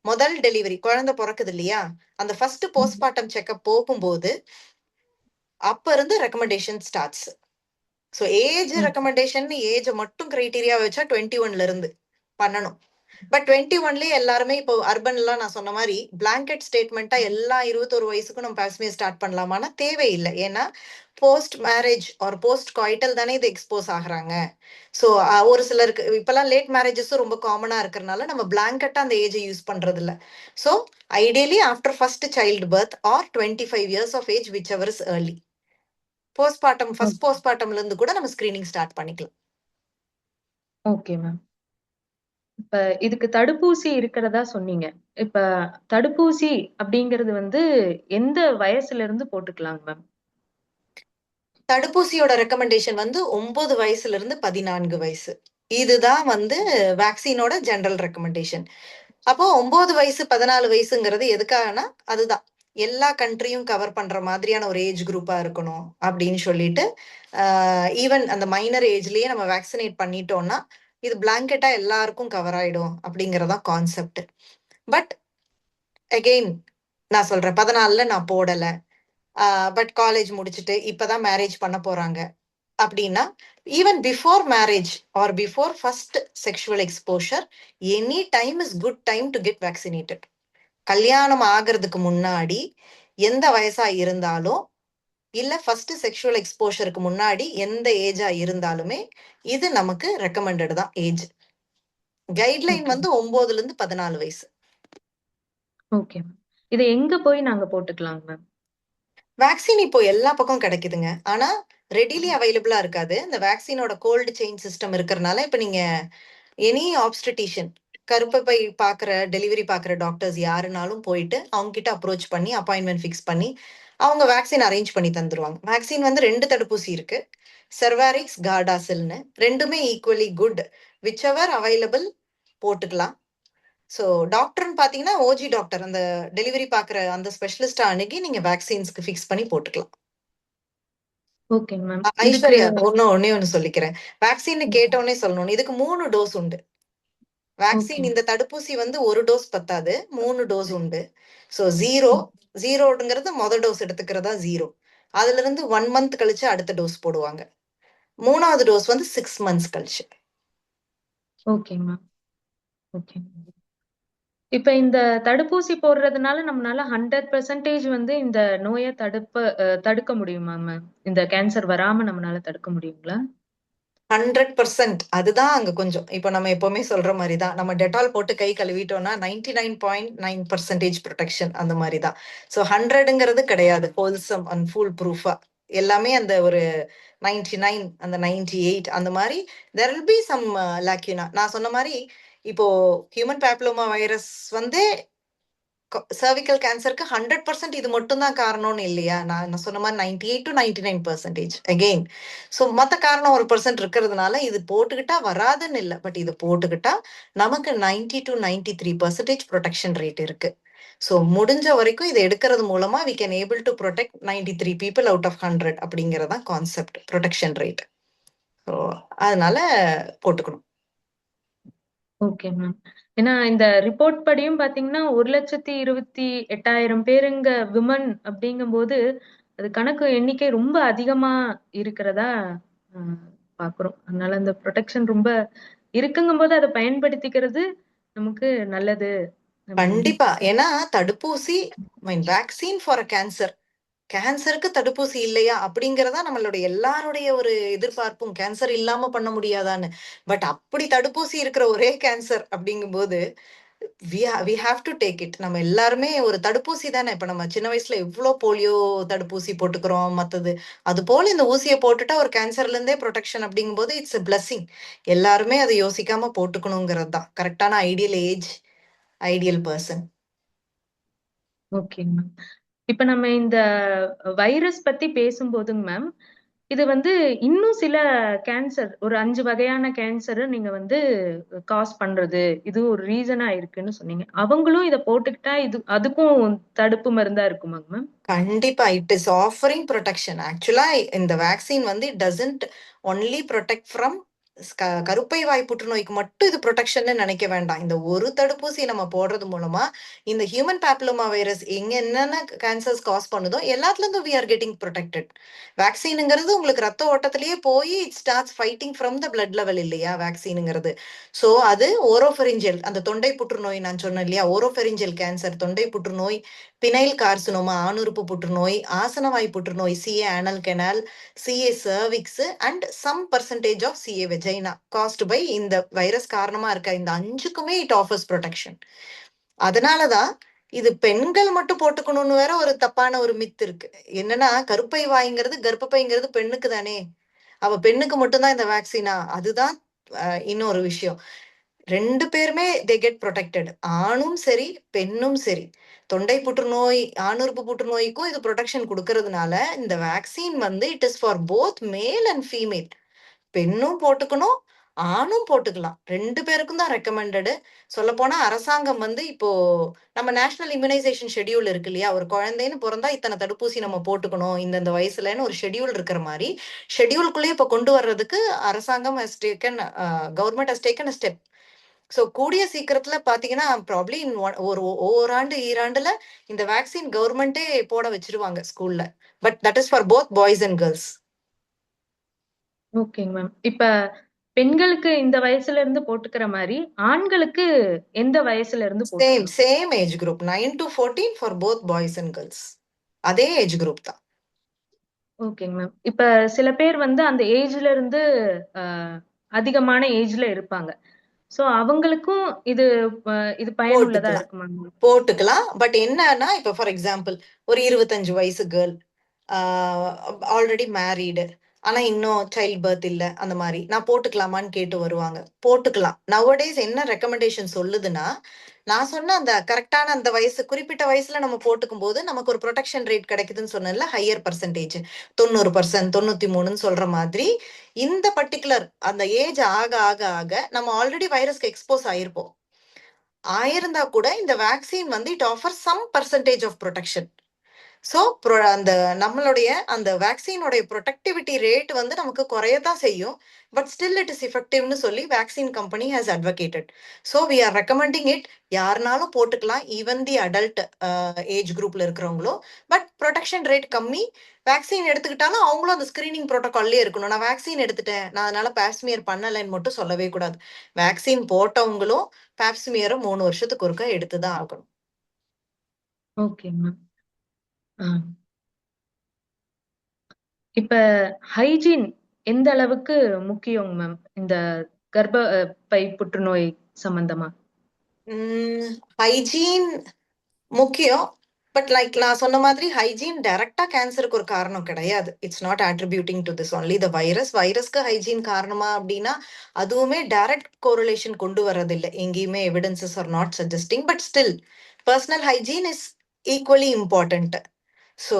Speaker 2: முதல் டெலிவரி குழந்தை பிறக்குது இல்லையா, அந்த ஃபர்ஸ்ட் போஸ்ட்மார்ட்டம் செக்அப் போகும்போது அப்ப இருந்து recommendation starts. So age recommendation age மட்டும் கிரைட்டீரியா வச்சா 21ல இருந்து பண்ணணும். பட் 21லயே எல்லாருமே இப்போ அர்பன்லாம் நான் சொன்ன மாதிரி பிளாங்கெட் ஸ்டேட்மெண்ட்டா எல்லா 21 வயசுக்கும் நம்ம பாஸ்மியர் ஸ்டார்ட் பண்ணலாமான்னா தேவையில்லை. ஏன்னா post marriage or post coital தானே இது எக்ஸ்போஸ் ஆகுறாங்க. ஸோ ஒரு சிலருக்கு இப்பெல்லாம் லேட் மேரேஜஸும் ரொம்ப காமனா இருக்கிறதுனால நம்ம பிளாங்கெட்டா அந்த ஏஜை யூஸ் பண்றது இல்லை. So ideally after first child birth or 25 years of age whichever is early, postpartum first போஸ்ட்மார்ட்டம்ல இருந்து கூட நம்ம ஸ்கிரீனிங் ஸ்டார்ட் பண்ணிக்கலாம்.
Speaker 1: Okay ma'am. இப்ப இதுக்கு தடுப்பூசி இருக்கிறதா சொன்னீங்க. இப்ப தடுப்பூசி அப்படிங்கிறது வந்து எந்த வயசுல இருந்து போட்டுக்கலாங்க மேம்?
Speaker 2: தடுப்பூசியோட ரெக்கமெண்டேஷன் வந்து 9 வயசுல இருந்து 14 வயசு. இதுதான் வந்து வேக்சினோட ஜெனரல் ரெக்கமெண்டேஷன். அப்போ 9 வயசு 14 வயசுங்கிறது எதுக்காகனா அதுதான் எல்லா கண்ட்ரியும் கவர் பண்ற மாதிரியான ஒரு ஏஜ் குரூப்பா இருக்கணும் அப்படின்னு சொல்லிட்டு ஈவன் அந்த மைனர் ஏஜ்லயே நம்ம வேக்சினேட் பண்ணிட்டோம்னா இது பிளாங்கெட்டா எல்லாருக்கும் கவர் ஆயிடும் அப்படிங்கறதா கான்செப்ட். பட் அகெயின் நான் சொல்றேன் 14ல நான் போடல, பட் காலேஜ் முடிச்சுட்டு இப்பதான் மேரேஜ் பண்ண போறாங்க அப்படின்னா even before marriage or before first sexual exposure any time is good time to get vaccinated. கல்யாணம் ஆகிறதுக்கு முன்னாடி எந்த வயசா இருந்தாலும் இல்ல ஃபர்ஸ்ட் செக்ஷுவல் எக்ஸ்போஷருக்கு முன்னாடி எந்த ஏஜா இருந்தாலுமே இது நமக்கு ரெக்கமெண்டட் தான் ஏஜ். கைட்லைன் வந்து 9ல இருந்து 14 வயசு.
Speaker 1: ஓகே. இதை எங்க போய் நாங்க போட்டுக்கலாங்க மேம்?
Speaker 2: வேக்சின் இப்போ எல்லா பக்கம் கிடைக்குதுங்க. ஆனா ரெடிலி அவைலபிளா இருக்காது. இந்த வேக்சினோட கோல்டு செயின் சிஸ்டம் இருக்கிறதுனால இப்ப நீங்க எனி ஆப்ஸ்டடிஷியன் கருப்பை பாக்குற டெலிவரி பாக்குற டாக்டர்ஸ் யாருனாலும் போயிட்டு அவங்க கிட்ட அப்ரோச் பண்ணி அப்பாயின்மெண்ட் ஃபிக்ஸ் பண்ணி அவங்க வேக்சின் அரேஞ்ச் பண்ணி தந்துருவாங்க. வேக்சின் வந்து 2 தடுப்பூசி இருக்கு, செர்வாரிக்ஸ் கார்டாசில்னு. ரெண்டுமே equally good, which ever available போட்டுக்கலாம். ஸோ டாக்டர்னு பாத்தீங்கன்னா ஓஜி டாக்டர் அந்த டெலிவரி பாக்குற அந்த ஸ்பெஷலிஸ்ட் அணுகி நீங்க வேக்சின்ஸ்க்கு ஃபிக்ஸ் பண்ணி போட்டுக்கலாம்.
Speaker 1: Okay ma'am.
Speaker 2: ஐஸ்வர்யா ஒன்னே ஒன்னு சொல்லிக்கிறேன். வேக்சின் கேட்டோன்னே சொல்லணும், இதுக்கு 3 டோஸ் உண்டு. வேக்சின் இந்த தடுப்பூசி வந்து 1 டோஸ் பத்தாது, 3 டோஸ் உண்டு. ஸோ ஜீரோங்கிறது முதல் டோஸ் எடுத்துக்கிறதா 0. அதுல இருந்து 1 மந்த் கழிச்சு அடுத்த டோஸ் போடுவாங்க. 3வது டோஸ் வந்து 6 மந்த்ஸ் கழிச்சு.
Speaker 1: Okay ma'am. ஓகே. இப்ப இந்த தடுப்பூசி போடுறதுனால நம்மளால 100% வந்து இந்த நோயை தடுக்க முடியுமா மேம்? இந்த கேன்சர் வராம நம்மளால தடுக்க முடியுங்களா?
Speaker 2: 100%. அதுதான் அங்க கொஞ்சம் இப்ப நம்ம எப்பவுமே சொல்ற மாதிரிதான் நம்ம டெட்டால் போட்டு கை கழுவிட்டோம்னா 99.9% ப்ரொடெக்ஷன் அந்த மாதிரிதான். ஸோ 100ங்கிறது கிடையாது ஹோல்சம் அண்ட் ஃபுல் ப்ரூஃபா. எல்லாமே அந்த ஒரு 99 அந்த 98 அந்த மாதிரி தெர் வில் பி சம் லாக்யூனா. நான் சொன்ன மாதிரி இப்போ ஹியூமன் பேப்லோமா வைரஸ் வந்து சர்விக்கல் கேன்சருக்கு 100% இது மட்டும் தான் காரணம்னு இல்லையா. நான் சொன்ன மாதிரி 98 to 99% அகெயின். ஸோ மற்ற காரணம் 1% இருக்கிறதுனால இது போட்டுக்கிட்டா வராதுன்னு இல்லை, பட் இது போட்டுக்கிட்டா நமக்கு 90 to 93% ப்ரொடெக்ஷன் ரேட் இருக்கு. ஸோ முடிஞ்ச வரைக்கும் இதை எடுக்கிறது மூலமா we can able to protect 93 people out of 100 அப்படிங்கறதா கான்செப்ட் ப்ரொடெக்ஷன் ரேட். ஸோ அதனால போட்டுக்கணும்.
Speaker 1: Okay ma'am. ஏன்னா இந்த ரிப்போர்ட் படியும் பாத்தீங்கன்னா 1,28,000 பேருங்க விமன் அப்படிங்கும்போது அது கணக்கு எண்ணிக்கை ரொம்ப அதிகமா இருக்கிறதா பாக்குறோம். அதனால அந்த ப்ரொடெக்ஷன் ரொம்ப இருக்குங்கும் போது அதை பயன்படுத்திக்கிறது நமக்கு நல்லது.
Speaker 2: கண்டிப்பா. ஏன்னா தடுப்பூசி வேக்சின் ஃபார் கேன்சர், கேன்சருக்கு தடுப்பூசி இல்லையா அப்படிங்கறதா நம்மளுடைய எல்லாருடைய ஒரு எதிர்பார்ப்பும், கேன்சர் இல்லாம பண்ண முடியாதான்னு. பட் அப்படி தடுப்பூசி இருக்கிற ஒரே கேன்சர் அப்படிங்கும்போது we have to take it. நம்ம எல்லாருமே ஒரு தடுப்பூசி தானே. இப்ப நம்ம சின்ன வயசுல எவ்வளவு போலியோ தடுப்பூசி போட்டுக்கிறோம் மத்தது, அது போல இந்த ஊசியை போட்டுட்டா ஒரு கேன்சர்ல இருந்தே ப்ரொடெக்ஷன் அப்படிங்கும்போது இட்ஸ் a blessing. எல்லாருமே அதை யோசிக்காம போட்டுக்கணுங்கிறது தான் கரெக்டான ஐடியல் ஏஜ். Ideal person.
Speaker 1: ஓகேங்க மேம். இப்ப நம்ம இந்த வைரஸ் பத்தி பேசும்போதுங்க மேம், இது வந்து இன்னும் சில கேன்சர், ஒரு 5 வகையான கேன்சர் நீங்க வந்து காஸ் பண்றது, இது ஒரு ரீசனா இருக்குன்னு சொன்னீங்க. அவங்களும் இத போட்டுக்கிட்டா இது அதுக்கும் தடுப்பு மருந்தா இருக்குமாங்க மேம்?
Speaker 2: கண்டிப்பா இட் இஸ் ஆஃபரிங் ப்ரொடெக்ஷன். ஆக்சுவலா இந்த வேக்சின் வந்து it doesn't only protect from கருப்பை வாய் புற்றுநோய்க்கு மட்டும் இது ப்ரொடெக்ஷன் நினைக்க வேண்டாம். இந்த ஒரு தடுப்பூசி நம்ம போடுறது மூலமா இந்த ஹியூமன் பேப்லோமா வைரஸ் எங்க என்னென்ன கேன்சர்ஸ் காஸ் பண்ணுதோ எல்லாத்துல இருந்து வி ஆர் கெட்டிங் ப்ரொடெக்டட். வேக்சினுங்கிறது உங்களுக்கு ரத்த ஓட்டத்திலேயே போய் it starts fighting from the blood level இல்லையா வேக்சினுங்கிறது. ஸோ அது ஓரோஃபெரிஞ்சல், அந்த தொண்டை புற்றுநோய் நான் சொன்னேன் இல்லையா, ஓரோஃபெரிஞ்சல் கேன்சர், தொண்டை புற்றுநோய், பினைல் கார்சினோமா ஆணுறுப்பு புற்றுநோய், ஆசனவாய் புற்றுநோய், CA anal canal, CA cervix and some percentage of CA vagina caused by இந்த வைரஸ் காரணமா இருக்க இந்த 5க்குமே இட் ஆஃபர்ஸ் ப்ரொடெக்ஷன். அதனாலதான் இது பெண்கள் மட்டும் போட்டுக்கணும்னு வேற ஒரு தப்பான ஒரு மித் இருக்கு. என்னன்னா கருப்பை வாய்ங்கிறது கர்ப்பப்பைங்கிறது பெண்ணுக்கு தானே, அவ பெண்ணுக்கு மட்டும்தான் இந்த வேக்சினா, அதுதான் இன்னொரு விஷயம். 2 பேருமே தே கெட் ப்ரொடெக்டட். ஆணும் சரி பெண்ணும் சரி. தொண்டை புற்றுநோய் ஆணுறுப்பு புற்றுநோய்க்கும் இது ப்ரொடெக்ஷன் கொடுக்கறதுனால இந்த வேக்சின் வந்து it is for both male and female. பெண்ணும் போட்டுக்கணும், ஆணும் போட்டுக்கலாம். 2 பேருக்கும் தான் ரெக்கமெண்டடு. சொல்ல போனா அரசாங்கம் வந்து இப்போ நம்ம நேஷனல் இம்யூனைசேஷன் ஷெட்யூல் இருக்கு இல்லையா, ஒரு குழந்தைன்னு பிறந்தா இத்தனை தடுப்பூசி நம்ம போட்டுக்கணும் இந்தந்த வயசுலன்னு ஒரு ஷெட்யூல் இருக்கிற மாதிரி ஷெட்யூலுக்குள்ளேயே இப்ப கொண்டு வர்றதுக்கு அரசாங்கம் has taken, government has taken a step. So கூடிய சீக்கிரத்துல பாத்தீங்கன்னா ப்ராப்ளி ஒரு ஓராண்டு ஈராண்டுல இந்த வேக்சின் கவர்மெண்டே போட வச்சிருவாங்க ஸ்கூல்ல. But that is for both boys and girls.
Speaker 1: ஓகேங்க மேம். இப்ப பெண்களுக்கு இந்த வயசுல இருந்து போட்டுக்கிற மாதிரி ஆண்களுக்கு எந்த வயசுல இருந்து
Speaker 2: சேம்
Speaker 1: போட்டுக்கலாம்?
Speaker 2: Same age group 9 to 14 for both boys and girls. அதே ஏஜ் குரூப் தான்.
Speaker 1: ஓகேங்க மேம். இப்ப சில பேர் வந்து அந்த ஏஜ்ல இருந்து அதிகமான ஏஜ்ல இருப்பாங்க. சோ அவங்களுக்கும் இது இது பயனுள்ளதா
Speaker 2: போட்டுக்கலாம்
Speaker 1: இருக்குமா மேம்?
Speaker 2: போட்டுக்கலாம். பட் என்னன்னா இப்ப ஃபார் எக்ஸாம்பிள் ஒரு 25 வயசு கேர்ள், ஆல்ரெடி மேரீடு, ஆனா இன்னும் சைல்ட் பர்த் இல்ல, அந்த மாதிரி நான் போட்டுக்கலாமான்னு கேட்டு வருவாங்க. போட்டுக்கலாம். நவடேஸ் என்ன ரெக்கமெண்டேஷன் சொல்லுதுன்னா, நான் சொன்ன அந்த கரெக்டான அந்த வயசு குறிப்பிட்ட வயசுல நம்ம போட்டுக்கும் போது நமக்கு ஒரு ப்ரொடெக்ஷன் ரேட் கிடைக்குதுன்னு சொன்னேன்ல, ஹையர் பர்சன்டேஜ் 90%, 93 சொல்ற மாதிரி இந்த பர்டிகுலர் அந்த ஏஜ் ஆக ஆக ஆக நம்ம ஆல்ரெடி வைரஸ்க்கு எக்ஸ்போஸ் ஆயிருப்போம். ஆயிருந்தா கூட இந்த வேக்சின் வந்து it offer some percentage of protection. So அந்த நம்மளுடைய அந்த வேக்சினோடைய ப்ரொடக்டிவிட்டி ரேட் வந்து நமக்கு குறையத்தான் செய்யும். பட் ஸ்டில் இட் இஸ் எஃபெக்டிவ்னு சொல்லி vaccine company has advocated. So we are recommending it. யாருனாலும் போட்டுக்கலாம், ஈவன் தி அடல்ட் ஏஜ் குரூப்ல இருக்கிறவங்களும். பட் ப்ரொடெக்ஷன் ரேட் கம்மி. வேக்சின் எடுத்துக்கிட்டாலும் அவங்களும் அந்த ஸ்கிரீனிங் ப்ரோட்டோகால்லே இருக்கணும். நான் வேக்சின் எடுத்துட்டேன், நான் அதனால பேப்ஸ்மியர் பண்ணலைன்னு மட்டும் சொல்லவே கூடாது. வேக்சின் போட்டவங்களும் பேப்ஸ்மியரை 3 வருஷத்துக்கு ஒருக்கா எடுத்துதான் ஆகணும்.
Speaker 1: Okay ma'am. இப்ப ஹைஜீன் எந்த அளவுக்கு முக்கியம் மேம் இந்த கர்ப்பப்பை புற்றுநோய் சம்பந்தமா?
Speaker 2: ஹைஜீன் முக்கியம். பட் லைக் நான் சொன்ன மாதிரி ஹைஜீன் டைரக்டா கேன்சருக்கு ஒரு காரணம் கிடையாது. It's not attributing to this only the virus. வைரஸ்க்கு ஹைஜீன் காரணமா அப்படின்னா அதுவுமே டைரக்ட் கோரிலேஷன் கொண்டு வர்றதில்லை. எங்கேயுமே evidences are not suggesting. But still personal hygiene is equally important. So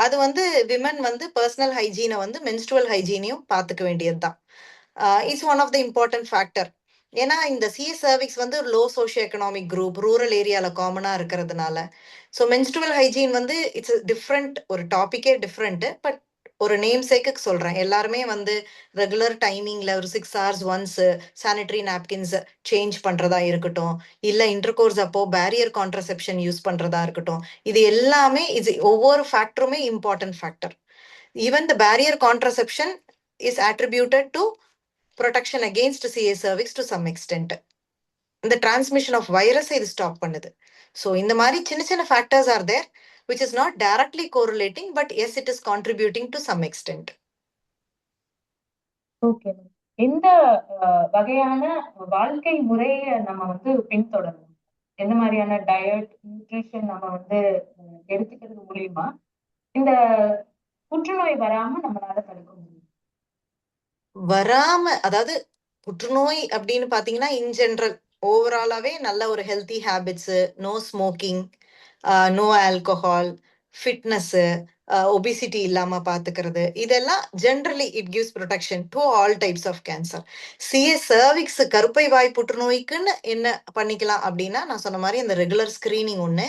Speaker 2: அது வந்து விமன் வந்து பர்சனல் ஹைஜீனை வந்து மென்ஸ்ட்ருவல் ஹைஜீனையும் பார்த்துக்க வேண்டியதுதான். It's one of the important factor. ஏன்னா இந்த சிஎஸ் சர்விக்ஸ் வந்து low socio economic group, rural ஏரியால காமனா இருக்கிறதுனால ஸோ மென்ஸ்ட்ருவல் ஹைஜீன் வந்து இட்ஸ் டிஃப்ரெண்ட், ஒரு டாபிக்கே டிஃப்ரெண்ட். பட் ஒரு நேம் சேக்குக்கு சொல்றேன், எல்லாருமே வந்து ரெகுலர் டைமிங்ல ஒரு 6 hours once sanitary napkins change பண்றதா இருக்கட்டும், இல்ல இன்டர்கோர்ஸ் அப்போ பேரியர் கான்ட்ரசெப்ஷன் யூஸ் பண்றதா இருக்கட்டும், இது எல்லாமே இது ஒவ்வொரு ஃபேக்டருமே important factor. Even the barrier contraception is attributed to protection against CA cervix to some extent. இந்த transmission of virus இது ஸ்டாப் பண்ணுது. ஸோ இந்த மாதிரி சின்ன சின்ன factors are there which is not directly correlating, but yes it is contributing to some extent.
Speaker 1: Okay ma'am. எந்த வகையான வாழ்க்கை முறையை நம்ம வந்து பின்தொடரணும்? எந்த மாதிரியான டயட், நியூட்ரிஷன் நம்ம வந்து எடுத்துக்கிறது மூலியமா இந்த புற்றுநோய் வராம நம்மளால தடுக்க முடியும்?
Speaker 2: வராம, அதாவது புற்றுநோய் அப்படின்னு பாத்தீங்கன்னா இன் ஜென்ரல் ஓவராலாவே நல்ல ஒரு healthy habits, no smoking, no alcohol, fitness, obesity இல்லாம பாத்துக்கிறது, இதெல்லாம் generally it gives protection to all types of cancer. Cervix கருப்பை வாய் புற்றுநோய்க்குன்னு என்ன பண்ணிக்கலாம் அப்படின்னா, நான் சொன்ன மாதிரி அந்த ரெகுலர் ஸ்கிரீனிங் ஒண்ணு,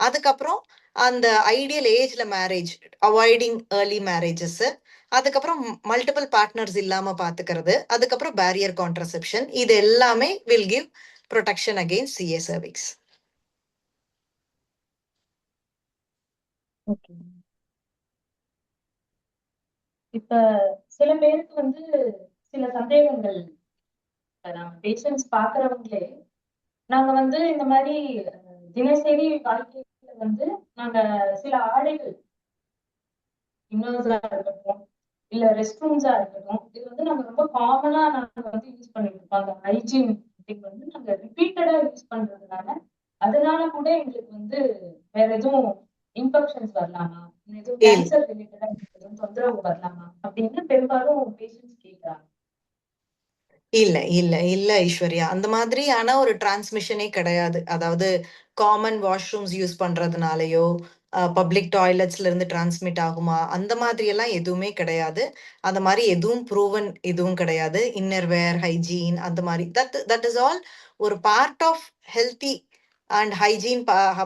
Speaker 2: அதுக்கப்புறம் அந்த ஐடியல் ஏஜ்ல மேரேஜ், அவாய்டிங் ஏர்லி மேரேஜஸ், அதுக்கப்புறம் மல்டிபிள் பார்ட்னர்ஸ் இல்லாம பாத்துக்கிறது, அதுக்கப்புறம் பேரியர் கான்ட்ரசெப்ஷன், இது எல்லாமே will give protection against CA cervix.
Speaker 1: Okay. இப்ப சில பேருக்கு வந்து சில சந்தேகங்கள், பேஷண்ட்ஸ் பாக்குறவங்களே நாங்க வந்து இந்த மாதிரி தினசரி வாழ்க்கையில வந்து நாங்க சில ஆடைகள், இன்னர்ஸா இருக்கட்டும் இல்ல ரெஸ்ட் ரூம்ஸா இருக்கட்டும், இது வந்து நாங்க ரொம்ப காமனா நாங்க வந்து யூஸ் பண்ணிட்டு இருக்கோம். அந்த ஹைஜீன் வந்து நாங்க ரிப்பீட்டடா யூஸ் பண்றதுனால அதனால கூட எங்களுக்கு வந்து வேற எதுவும் இன்ஃபெக்ஷன்ஸ் வரலாமா, எதுவும் கேன்சர் ரிலேட்டடா எதுவும் தொந்தரவு வரலாமா அப்படின்னு பெரும்பாலும் பேஷண்ட்ஸ் கேட்கறாங்க.
Speaker 2: இல்ல இல்ல இல்ல ஐஸ்வர்யா, அந்த மாதிரியான ஒரு டிரான்ஸ்மிஷனே கிடையாது. அதாவது காமன் வாஷ்ரூம்ஸ் யூஸ் பண்றதுனாலயோ, பப்ளிக் டாய்லெட்ஸ்ல இருந்து டிரான்ஸ்மிட் ஆகுமா, அந்த மாதிரி எல்லாம் எதுவுமே கிடையாது. அந்த மாதிரி எதுவும் ப்ரூவன் எதுவும் கிடையாது. இன்னர் வேர், ஹைஜீன், அந்த மாதிரி தட் இஸ் ஆல் ஒரு part of healthy and hygiene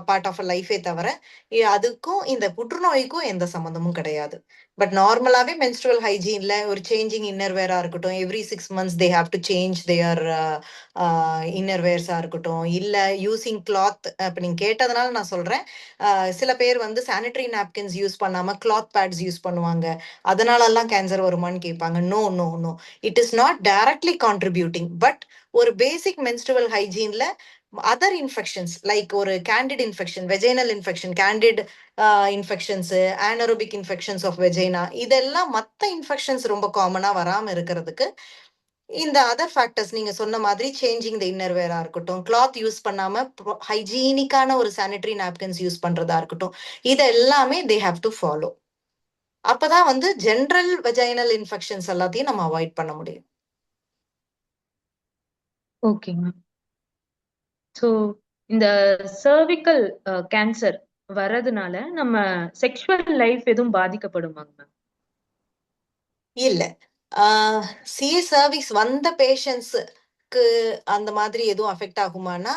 Speaker 2: part of லைஃபே தவிர அதுக்கும் இந்த புற்றுநோய்க்கும் எந்த சம்மந்தமும் கிடையாது. பட் நார்மலாவே மென்ஸ்ட்ரல் ஹைஜீன்ல ஒரு சேஞ்சிங் இன்னர் வேரா இருக்கட்டும், every 6 months they have to change their inner வேர்ஸா இருக்கட்டும், இல்ல யூசிங் கிளாத். இப்ப நீங்க கேட்டதுனால நான் சொல்றேன், சில பேர் வந்து சானிட்டரி நாப்கின்ஸ் யூஸ் பண்ணாம கிளாத் பேட்ஸ் யூஸ் பண்ணுவாங்க, அதனால எல்லாம் கேன்சர் வருமான்னு கேட்பாங்க. No no no, it is not directly contributing. But ஒரு பேசிக் மென்ஸ்ட்ரல் ஹைஜீன்ல அதர் இன்ஃபெக்ஷன்ஸ் லைக் ஒரு candid infection, vaginal infection, candid infections, anaerobic infections of vagina, இதெல்லாம் மற்ற இன்ஃபெக்ஷன்ஸ் ரொம்ப காமனா வராம இருக்கிறதுக்கு இந்த அதர் ஃபேக்டர்ஸ் நீங்க சொன்ன மாதிரி சேஞ்சிங் த இன்னர் வேரா இருக்கட்டும், கிளாத் யூஸ் பண்ணாம ஹைஜீனிக்கான ஒரு சானிட்டரி நாப்கின்ஸ் யூஸ் பண்றதா இருக்கட்டும், இது எல்லாமே தே ஹாவ் டு ஃபாலோ. அப்பதான் வந்து ஜென்ரல் வெஜைனல் இன்ஃபெக்ஷன்ஸ் எல்லாத்தையும் நம்ம அவாய்ட் பண்ண முடியும்.
Speaker 1: ஓகேங்க. ஸோ இந்த சர்விக்கல் கேன்சர் வர்றதுனால நம்ம செக்ஷுவல் லைஃப் எதுவும் பாதிக்கப்படுமாங்க மேம்?
Speaker 2: இல்ல, சிஏ சர்வீஸ் வந்த பேஷண்ட்ஸுக்கு அந்த மாதிரி எதுவும் அஃபெக்ட் ஆகுமானா,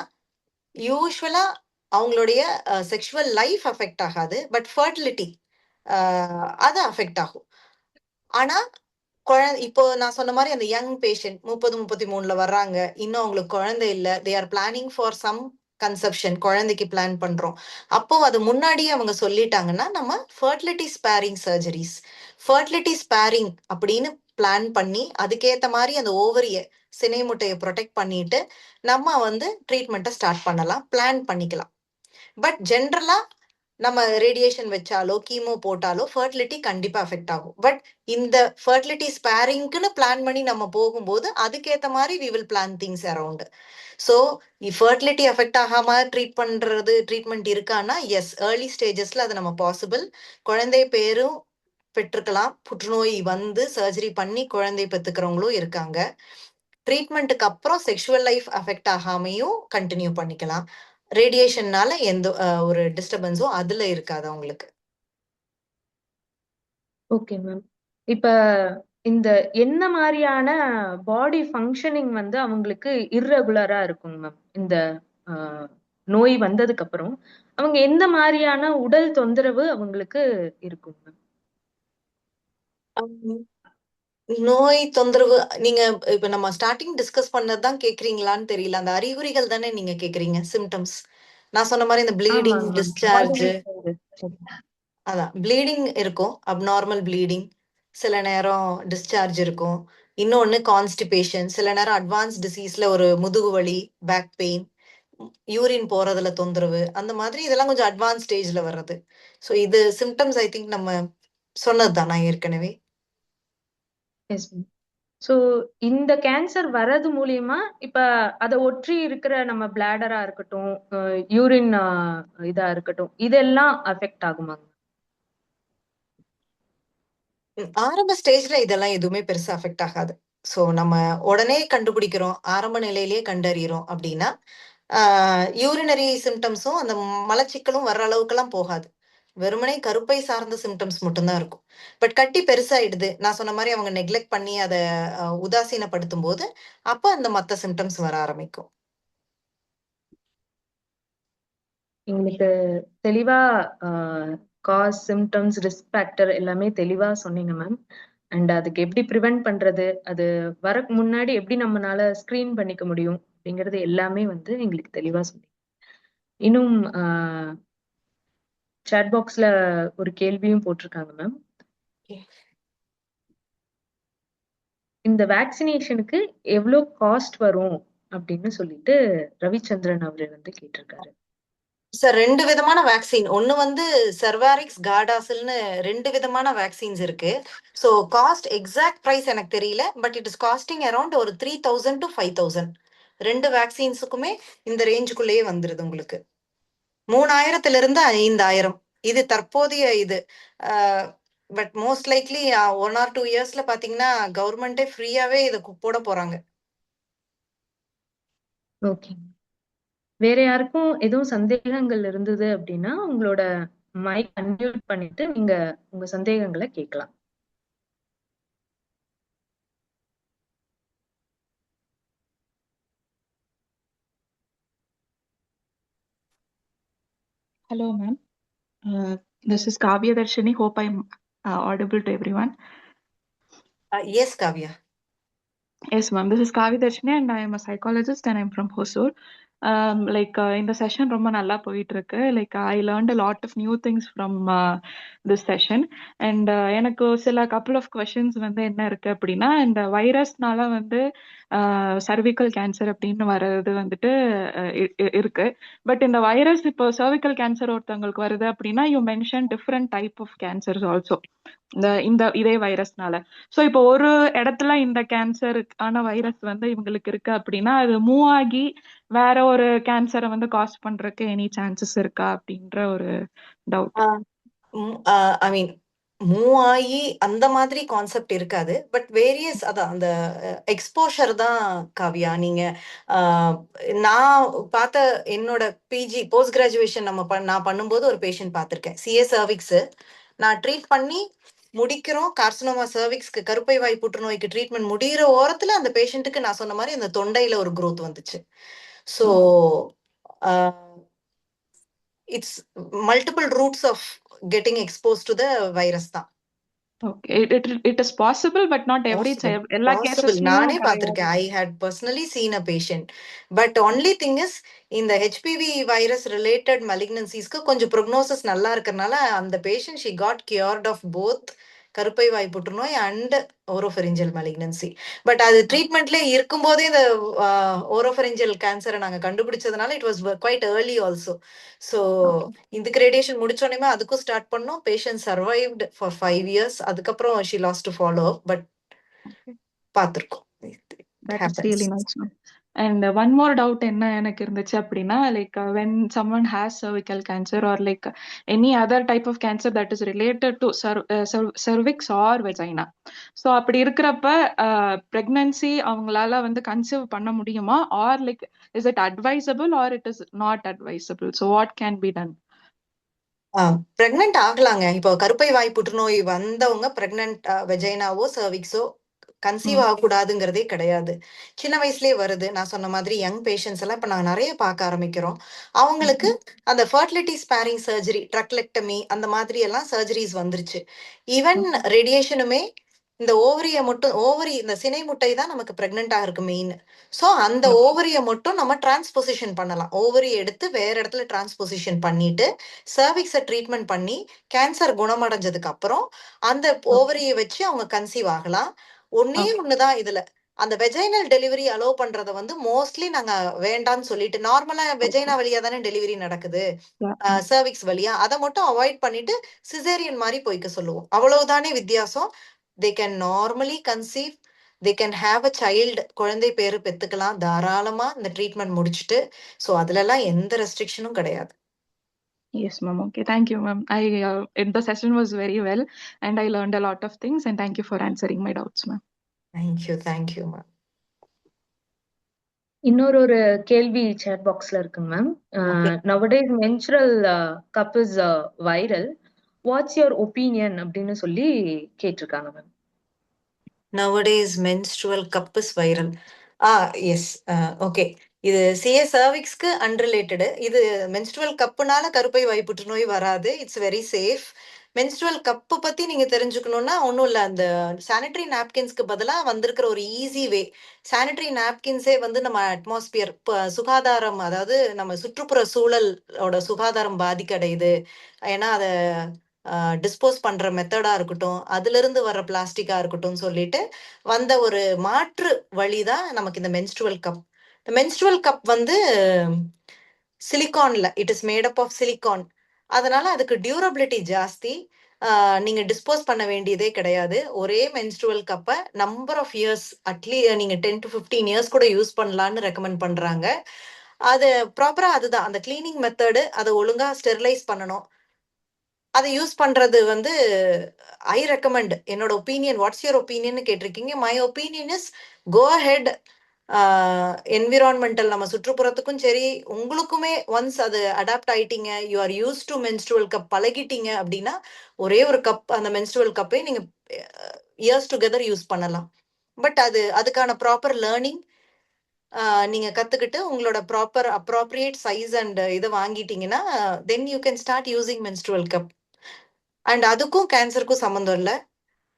Speaker 2: யூஸ்வலா அவங்களுடைய செக்ஷுவல் லைஃப் அஃபெக்ட் ஆகாது, பட் ஃபர்டிலிட்டி அது அஃபெக்ட் ஆகும். ஆனா இப்போ நான் சொன்ன மாதிரி அந்த யங் பேஷண்ட் 30-33 வர்றாங்க, இன்னும் அவங்களுக்கு குழந்தை இல்லை, they are planning for some conception, குழந்தைக்கு பிளான் பண்றோம், அப்போ அது முன்னாடியே அவங்க சொல்லிட்டாங்கன்னா நம்ம fertility sparing surgeries, fertility sparing அப்படின்னு பிளான் பண்ணி அதுக்கேத்த மாதிரி அந்த ஓவரிய சினை முட்டையை ப்ரொடெக்ட் பண்ணிட்டு நம்ம வந்து ட்ரீட்மெண்ட்டை ஸ்டார்ட் பண்ணலாம், பிளான் பண்ணிக்கலாம். பட் ஜென்ரலா நம்ம ரேடியேஷன் வச்சாலோ கீமோ போட்டாலோ ஃபர்டிலிட்டி கண்டிப்பா அஃபெக்ட் ஆகும். பட் இந்த ஃபர்டிலிட்டி ஸ்பேரிங்க்குன்னு பிளான் பண்ணி நம்ம போகும்போது அதுக்கேற்ற மாதிரி we will plan things around. So fertility affect ஆகாம ட்ரீட்மெண்ட் இருக்கான்னா எஸ், ஏர்லி ஸ்டேஜஸ்ல அது நம்ம பாசிபிள். குழந்தை பேரும் பெற்றுக்கலாம், புற்றுநோய் வந்து சர்ஜரி பண்ணி குழந்தை பெற்றுக்கிறவங்களும் இருக்காங்க. ட்ரீட்மெண்ட்டுக்கு அப்புறம் செக்ஷுவல் லைஃப் அஃபெக்ட் ஆகாமையும் கண்டினியூ பண்ணிக்கலாம். ரேடியேஷன்னால எந்த ஒரு டிஸ்டர்பன்ஸும் அதுல இருக்காது அவங்களுக்கு.
Speaker 1: Okay ma'am. இப்ப இந்த என்ன மாதிரியான பாடி ஃபங்க்ஷனிங் வந்து அவங்களுக்கு இர்ரெகுலரா இருக்குங்க மேம்? இந்த நோய் வந்ததுக்கு அப்புறம் அவங்க எந்த மாதிரியான உடல் தொந்தரவு அவங்களுக்கு இருக்கும் மேம்?
Speaker 2: நோய் தொந்தரவு நீங்க இப்ப நம்ம ஸ்டார்டிங் டிஸ்கஸ் பண்ணதுதான் கேக்குறீங்களான்னு தெரியல. அந்த அறிகுறிகள் தானே நீங்க கேக்குறீங்க, சிம்டம்ஸ். நான் சொன்ன மாதிரி இந்த ப்ளீடிங்,
Speaker 1: ஆமாங்க மேம்.
Speaker 2: டிஸ்சார்ஜ், அதான் ப்ளீடிங் இருக்கும், அப்நார்மல் ப்ளீடிங், சில நேரம் டிஸ்சார்ஜ் இருக்கும், இன்னொன்னு கான்ஸ்டிபேஷன், சில நேரம் அட்வான்ஸ் டிசீஸ்ல ஒரு முதுகு வலி, பேக் பெயின், யூரின் போறதுல தொந்தரவு, அந்த மாதிரி இதெல்லாம் கொஞ்சம் அட்வான்ஸ் ஸ்டேஜ்ல வர்றது. ஸோ இது சிம்டம்ஸ் ஐ திங்க் நம்ம சொன்னதுதான் நான் ஏற்கனவே.
Speaker 1: Yes ma'am. ஸோ இந்த கேன்சர் வர்றது மூலியமா இப்ப அதை ஒற்றி இருக்கிற நம்ம பிளாடரா இருக்கட்டும், யூரின் இதா இருக்கட்டும், இதெல்லாம் அஃபெக்ட் ஆகுமாங்க?
Speaker 2: ஆரம்ப ஸ்டேஜ்ல இதெல்லாம் எதுவுமே பெருசா அஃபெக்ட் ஆகாது. ஸோ நம்ம உடனே கண்டுபிடிக்கிறோம், ஆரம்ப நிலையிலேயே கண்டறிகிறோம் அப்படின்னா யூரினரி சிம்டம்ஸும் அந்த மலச்சிக்கலும் வர்ற அளவுக்குலாம் போகாது. வெறுமனே கருப்பை சார்ந்த சிம்டம்ஸ் மட்டும்தான் இருக்கும். பட் கட்டி பெருசாயிடுது, நான் சொன்ன மாதிரி அவங்க நெக்லெக்ட் பண்ணி அதை உதாசீனப்படுத்தும் போது அப்ப அந்த மற்ற சிம்டம்ஸ் வர ஆரம்பிக்கும்.
Speaker 1: எங்களுக்கு தெளிவா காஸ், சிம்டம்ஸ், ரிஸ்க் ஃபேக்டர் எல்லாமே தெளிவா சொன்னீங்க மேம். அண்ட் அதுக்கு எப்படி ப்ரிவென்ட் பண்றது, அது வரக்கு முன்னாடி எப்படி நம்மளால ஸ்கிரீன் பண்ணிக்க முடியும் அப்படிங்கிறது எல்லாமே வந்து எங்களுக்கு தெளிவா சொன்னீங்க. இன்னும் சாட் பாக்ஸ்ல ஒரு கேள்வியும் போட்டிருக்காங்க மேம். இந்த வேக்சினேஷனுக்கு எவ்வளவு காஸ்ட் வரும் அப்படின்னு சொல்லிட்டு ரவிச்சந்திரன் அவரு வந்து கேட்டிருக்காரு.
Speaker 2: சார் 2 விதமான வேக்சின். ஒன்னு வந்து செர்வாரிக்ஸ், கார்டாசில்னு 2 விதமான வேக்சின்ஸ் இருக்கு. ஸோ காஸ்ட் எக்ஸாக்ட் ப்ரைஸ் எனக்கு தெரியல, but it is costing around ஒரு 3000 to 5000. 2 வேக்சின்ஸுக்குமே இந்த ரேஞ்சுக்குள்ளேயே வந்துருது உங்களுக்கு. 3000 5000 இது தற்போதைய இது. பட் மோஸ்ட் லைக்லி 1 or 2 இயர்ஸ்ல பாத்தீங்கன்னா கவர்மெண்டே ஃப்ரீயாவே இதை போட போறாங்க.
Speaker 1: ஓகே. வேற யாருக்கும் எதுவும் சந்தேகங்கள் இருந்தது அப்படின்னா உங்களோட மைக் அன்மியூட் பண்ணிட்டு நீங்க உங்க சந்தேகங்களை கேட்கலாம்.
Speaker 3: Hello, ma'am. This is Kavya Darshini. Hope I'm audible to everyone.
Speaker 2: Yes, Kavya.
Speaker 3: Yes, ma'am. This is Kavya Darshini and I am a psychologist and I'm from Hosur. In the session ரொம்ப நல்லா போயிட்டு இருக்கு. I learned a lot of new things from this session and எனக்கு சில couple of questions வந்து என்ன இருக்கு அப்படின்னா, இந்த வைரஸ்னால வந்து சர்விக்கல் கேன்சர் அப்படின்னு வர்றது வந்துட்டு இருக்கு. பட் இந்த வைரஸ் இப்போ சர்விக்கல் கேன்சர் ஒருத்தவங்களுக்கு வருது அப்படின்னா you mention different type of cancers also இதே வைரஸ்னால. ஸோ இப்போ ஒரு இடத்துல இந்த கேன்சருக்கான வைரஸ் வந்து இவங்களுக்கு இருக்கு அப்படின்னா அது மூவ் ஆகி வேற ஒரு கேன்சரை வந்து காஸ் பண்றதுக்கு எனி சான்சஸ் இருக்கா அப்படின்ற ஒரு டவுட்.
Speaker 2: ஐ மீன் மூவ் ஆகி அந்த மாதிரி கான்செப்ட் இருக்காது, பட் வேரியஸ் அதான் அந்த எக்ஸ்போஷர் தான் காவியா. நீங்க நான் பார்த்த என்னோட பிஜி போஸ்ட் கிராஜுவேஷன் நான் பண்ணும்போது ஒரு பேஷண்ட் பார்த்துருக்கேன், சிஏ சர்விக்ஸ். நான் ட்ரீட் பண்ணி முடிக்கிறோம், கார்சினோமா சர்விக்ஸ்க்கு கருப்பை வாய் புற்றுநோய்க்கு ட்ரீட்மெண்ட் முடிகிற ஓரத்துல அந்த பேஷண்ட்டுக்கு நான் சொன்ன மாதிரி அந்த தொண்டையில ஒரு growth வந்துச்சு. So it's multiple routes of getting exposed to the virus தான்.
Speaker 3: Okay, it is possible but not every எல்லா
Speaker 2: Possible.
Speaker 3: கேசஸ்லயும்
Speaker 2: நானே பார்த்திருக்கேன். I had personally seen a patient. But only thing is இந்த HPV virus related malignancies-க்கு கொஞ்சம் prognosis நல்லா இருக்கறனால அந்த patient she got cured of both கருப்பை வாய் புற்றுநோய் and oropharyngeal malignancy. பட் அது ட்ரீட்மெண்ட்ல இருக்கும்போதே இந்த oropharyngeal கேன்சரை நாங்க கண்டுபிடிச்சதுனால it was quite early also. So இதுக்கு ரேடியேஷன் முடிச்சோடனே அதுக்கும் ஸ்டார்ட் பண்ணோம். Patient survived for 5 years. அதுக்கப்புறம் she lost to follow up, but பார்த்திருக்கோம்.
Speaker 3: That is really nice, ma'am. And one more doubt என்ன எனக்கு இருந்துச்சு அப்படின்னா, when someone has cervical cancer or any other type of cancer that is related to cervix or vagina. So அப்படி இருக்கிறப்ப pregnancy அவங்களால வந்து conceive பண்ண முடியுமா, or is it advisable or it is not advisable? So what can be done?
Speaker 2: Pregnant ஆகலாங்க. இப்போ கருப்பை வாய் புற்றுநோய் வந்தவங்க பிரெக்னென்ட் வெஜைனாவோ சர்விக்ஸோ கன்சீவ் ஆகக்கூடாதுங்கிறதே கிடையாது. சின்ன வயசுலயே வருது. நான் சொன்ன மாதிரி யங் பேஷண்ட்ஸ் எல்லாம் இப்ப நாங்க நிறைய பார்க்க ஆரம்பிக்கிறோம். அவங்களுக்கு அந்த ஃபர்டிலிட்டி ஸ்பேரிங் சர்ஜரி, ட்ரக்லெக்டமி அந்த மாதிரி எல்லாம் சர்ஜரிஸ் வந்துருச்சு. ஈவன் ரேடியேஷனுமே இந்த ஓவரி இந்த சினை முட்டை தான் நமக்கு பிரெக்னென்ட் ஆகிறதுக்கு மெயின். ஸோ அந்த ஓவரியை மட்டும் நம்ம டிரான்ஸ்பொசிஷன் பண்ணலாம். ஓவரி எடுத்து வேற இடத்துல டிரான்ஸ்பொசிஷன் பண்ணிட்டு சர்விக்ஸை ட்ரீட்மெண்ட் பண்ணி கேன்சர் குணமடைஞ்சதுக்கு அப்புறம் அந்த ஓவரியை வச்சு அவங்க கன்சீவ் ஆகலாம். ஒன்னே ஒண்ணுதான் இதுல, அந்த வெஜைனல் டெலிவரி அலோவ் பண்றத வந்து மோஸ்ட்லி நாங்க வேண்டாம்னு சொல்லிட்டு, நார்மலா வெஜைனா வழியா தானே டெலிவரி நடக்குது, சர்விக்ஸ் வழியா, அதை மட்டும் அவாய்ட் பண்ணிட்டு சிசேரியன் மாதிரி போய்க்க சொல்லுவோம். அவ்வளவுதானே வித்தியாசம். they can normally conceive, they can have a child, குழந்தை பேரு பெத்துக்கலாம் தாராளமா இந்த ட்ரீட்மெண்ட் முடிச்சுட்டு. ஸோ அதுல எல்லாம் எந்த ரெஸ்ட்ரிக்ஷனும் கிடையாது.
Speaker 3: Yes, ma'am. Okay, thank you, ma'am. The session was very well and I learned a lot of things and thank you for answering my doubts, ma'am.
Speaker 2: Thank you ma'am.
Speaker 1: இன்னொரு கேள்வி சேட் பாக்ஸ்ல இருக்குங்க ma'am.
Speaker 2: Okay.
Speaker 1: Nowadays menstrual cup is viral, what's your opinion அப்படின்னு சொல்லி கேட்டிருக்காங்க ma'am.
Speaker 2: Nowadays menstrual cup is viral. Yes. Okay. இது CA சர்விக்ஸ்க்கு unrelated. இது மென்ஸ்ட்ருவல் கப்புனால கருப்பை வாய் புற்றுநோய் வராது. It's very safe. Menstrual cup பத்தி நீங்க தெரிஞ்சுக்கணும்னா ஒன்றும் இல்லை, அந்த சானிட்டரி நாப்கின்ஸ்க்கு பதிலாக வந்திருக்கிற ஒரு ஈஸி வே. சானிட்டரி நாப்கின்ஸே வந்து நம்ம அட்மாஸ்பியர் சுகாதாரம், அதாவது நம்ம சுற்றுப்புற சூழலோட சுகாதாரம் பாதிக்கடையுது. ஏன்னா அதை டிஸ்போஸ் பண்ற மெத்தடா இருக்கட்டும், அதுல இருந்து வர்ற பிளாஸ்டிக்கா இருக்கட்டும் சொல்லிட்டு வந்த ஒரு மாற்று வழிதான் நமக்கு இந்த மென்ஸ்ட்ருவல் கப். இந்த மென்ஸ்ட்ருவல் கப் வந்து சிலிகான்ல, it is made up of silicone. அதனால அதுக்கு டியூரபிலிட்டி ஜாஸ்தி. நீங்க டிஸ்போஸ் பண்ண வேண்டியதே கிடையாது. ஒரே மென்ஸ்ட்ருவல் கப்பை நம்பர் ஆஃப் இயர்ஸ், அட்லீஸ்ட் நீங்க 10 to 15 இயர்ஸ் கூட யூஸ் பண்ணலான்னு ரெக்கமெண்ட் பண்றாங்க. அது ப்ராப்பரா அதுதான் அந்த கிளீனிங் மெத்தடு. அதை ஒழுங்கா ஸ்டெரிலைஸ் பண்ணணும். அதை யூஸ் பண்றது வந்து ஐ ரெக்கமெண்ட். என்னோட ஒப்பீனியன், வாட்ஸ் யுவர் ஒப்பீனியன் கேட்டிருக்கீங்க. My opinion is go ahead. Environmental, நம்ம சுற்றுப்புறத்துக்கும் சரி உங்களுக்குமே ஒன்ஸ் அது அடாப்ட் ஆயிட்டீங்க, you are use to menstrual cup பழகிட்டீங்க அப்படின்னா ஒரே ஒரு கப், அந்த மென்ஸ்ட்ருவல் கப்பை நீங்க இயர்ஸ் டுகெதர் யூஸ் பண்ணலாம். பட் அதுக்கான ப்ராப்பர் லேர்னிங் நீங்க கத்துக்கிட்டு உங்களோட ப்ராப்பர் அப்ராப்ரியேட் சைஸ் அண்ட் இதை வாங்கிட்டீங்கன்னா then you can start using menstrual cup. And அதுக்கும் கேன்சருக்கும் சம்மந்தம் இல்லை.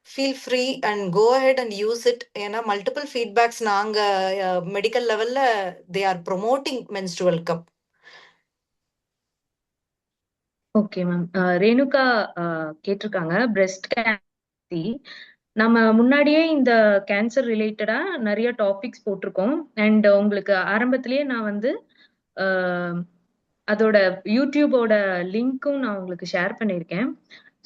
Speaker 2: Feel free and go ahead and use it. ஏன்னா மல்டிபிள் ஃபீட்பேக்ஸ் நாங்கள் மெடிக்கல் லெவலில் they are promoting menstrual cup.
Speaker 1: Okay ma'am. Renuka கேட்டிருக்காங்க பிரெஸ்ட் கேன்சர். நம்ம முன்னாடியே இந்த கேன்சர் ரிலேட்டடா நிறைய டாபிக்ஸ் போட்டிருக்கோம். அண்ட் உங்களுக்கு ஆரம்பத்திலேயே நான் வந்து அதோட யூடியூபோட லிங்க்கும் நான் உங்களுக்கு ஷேர் பண்ணியிருக்கேன்.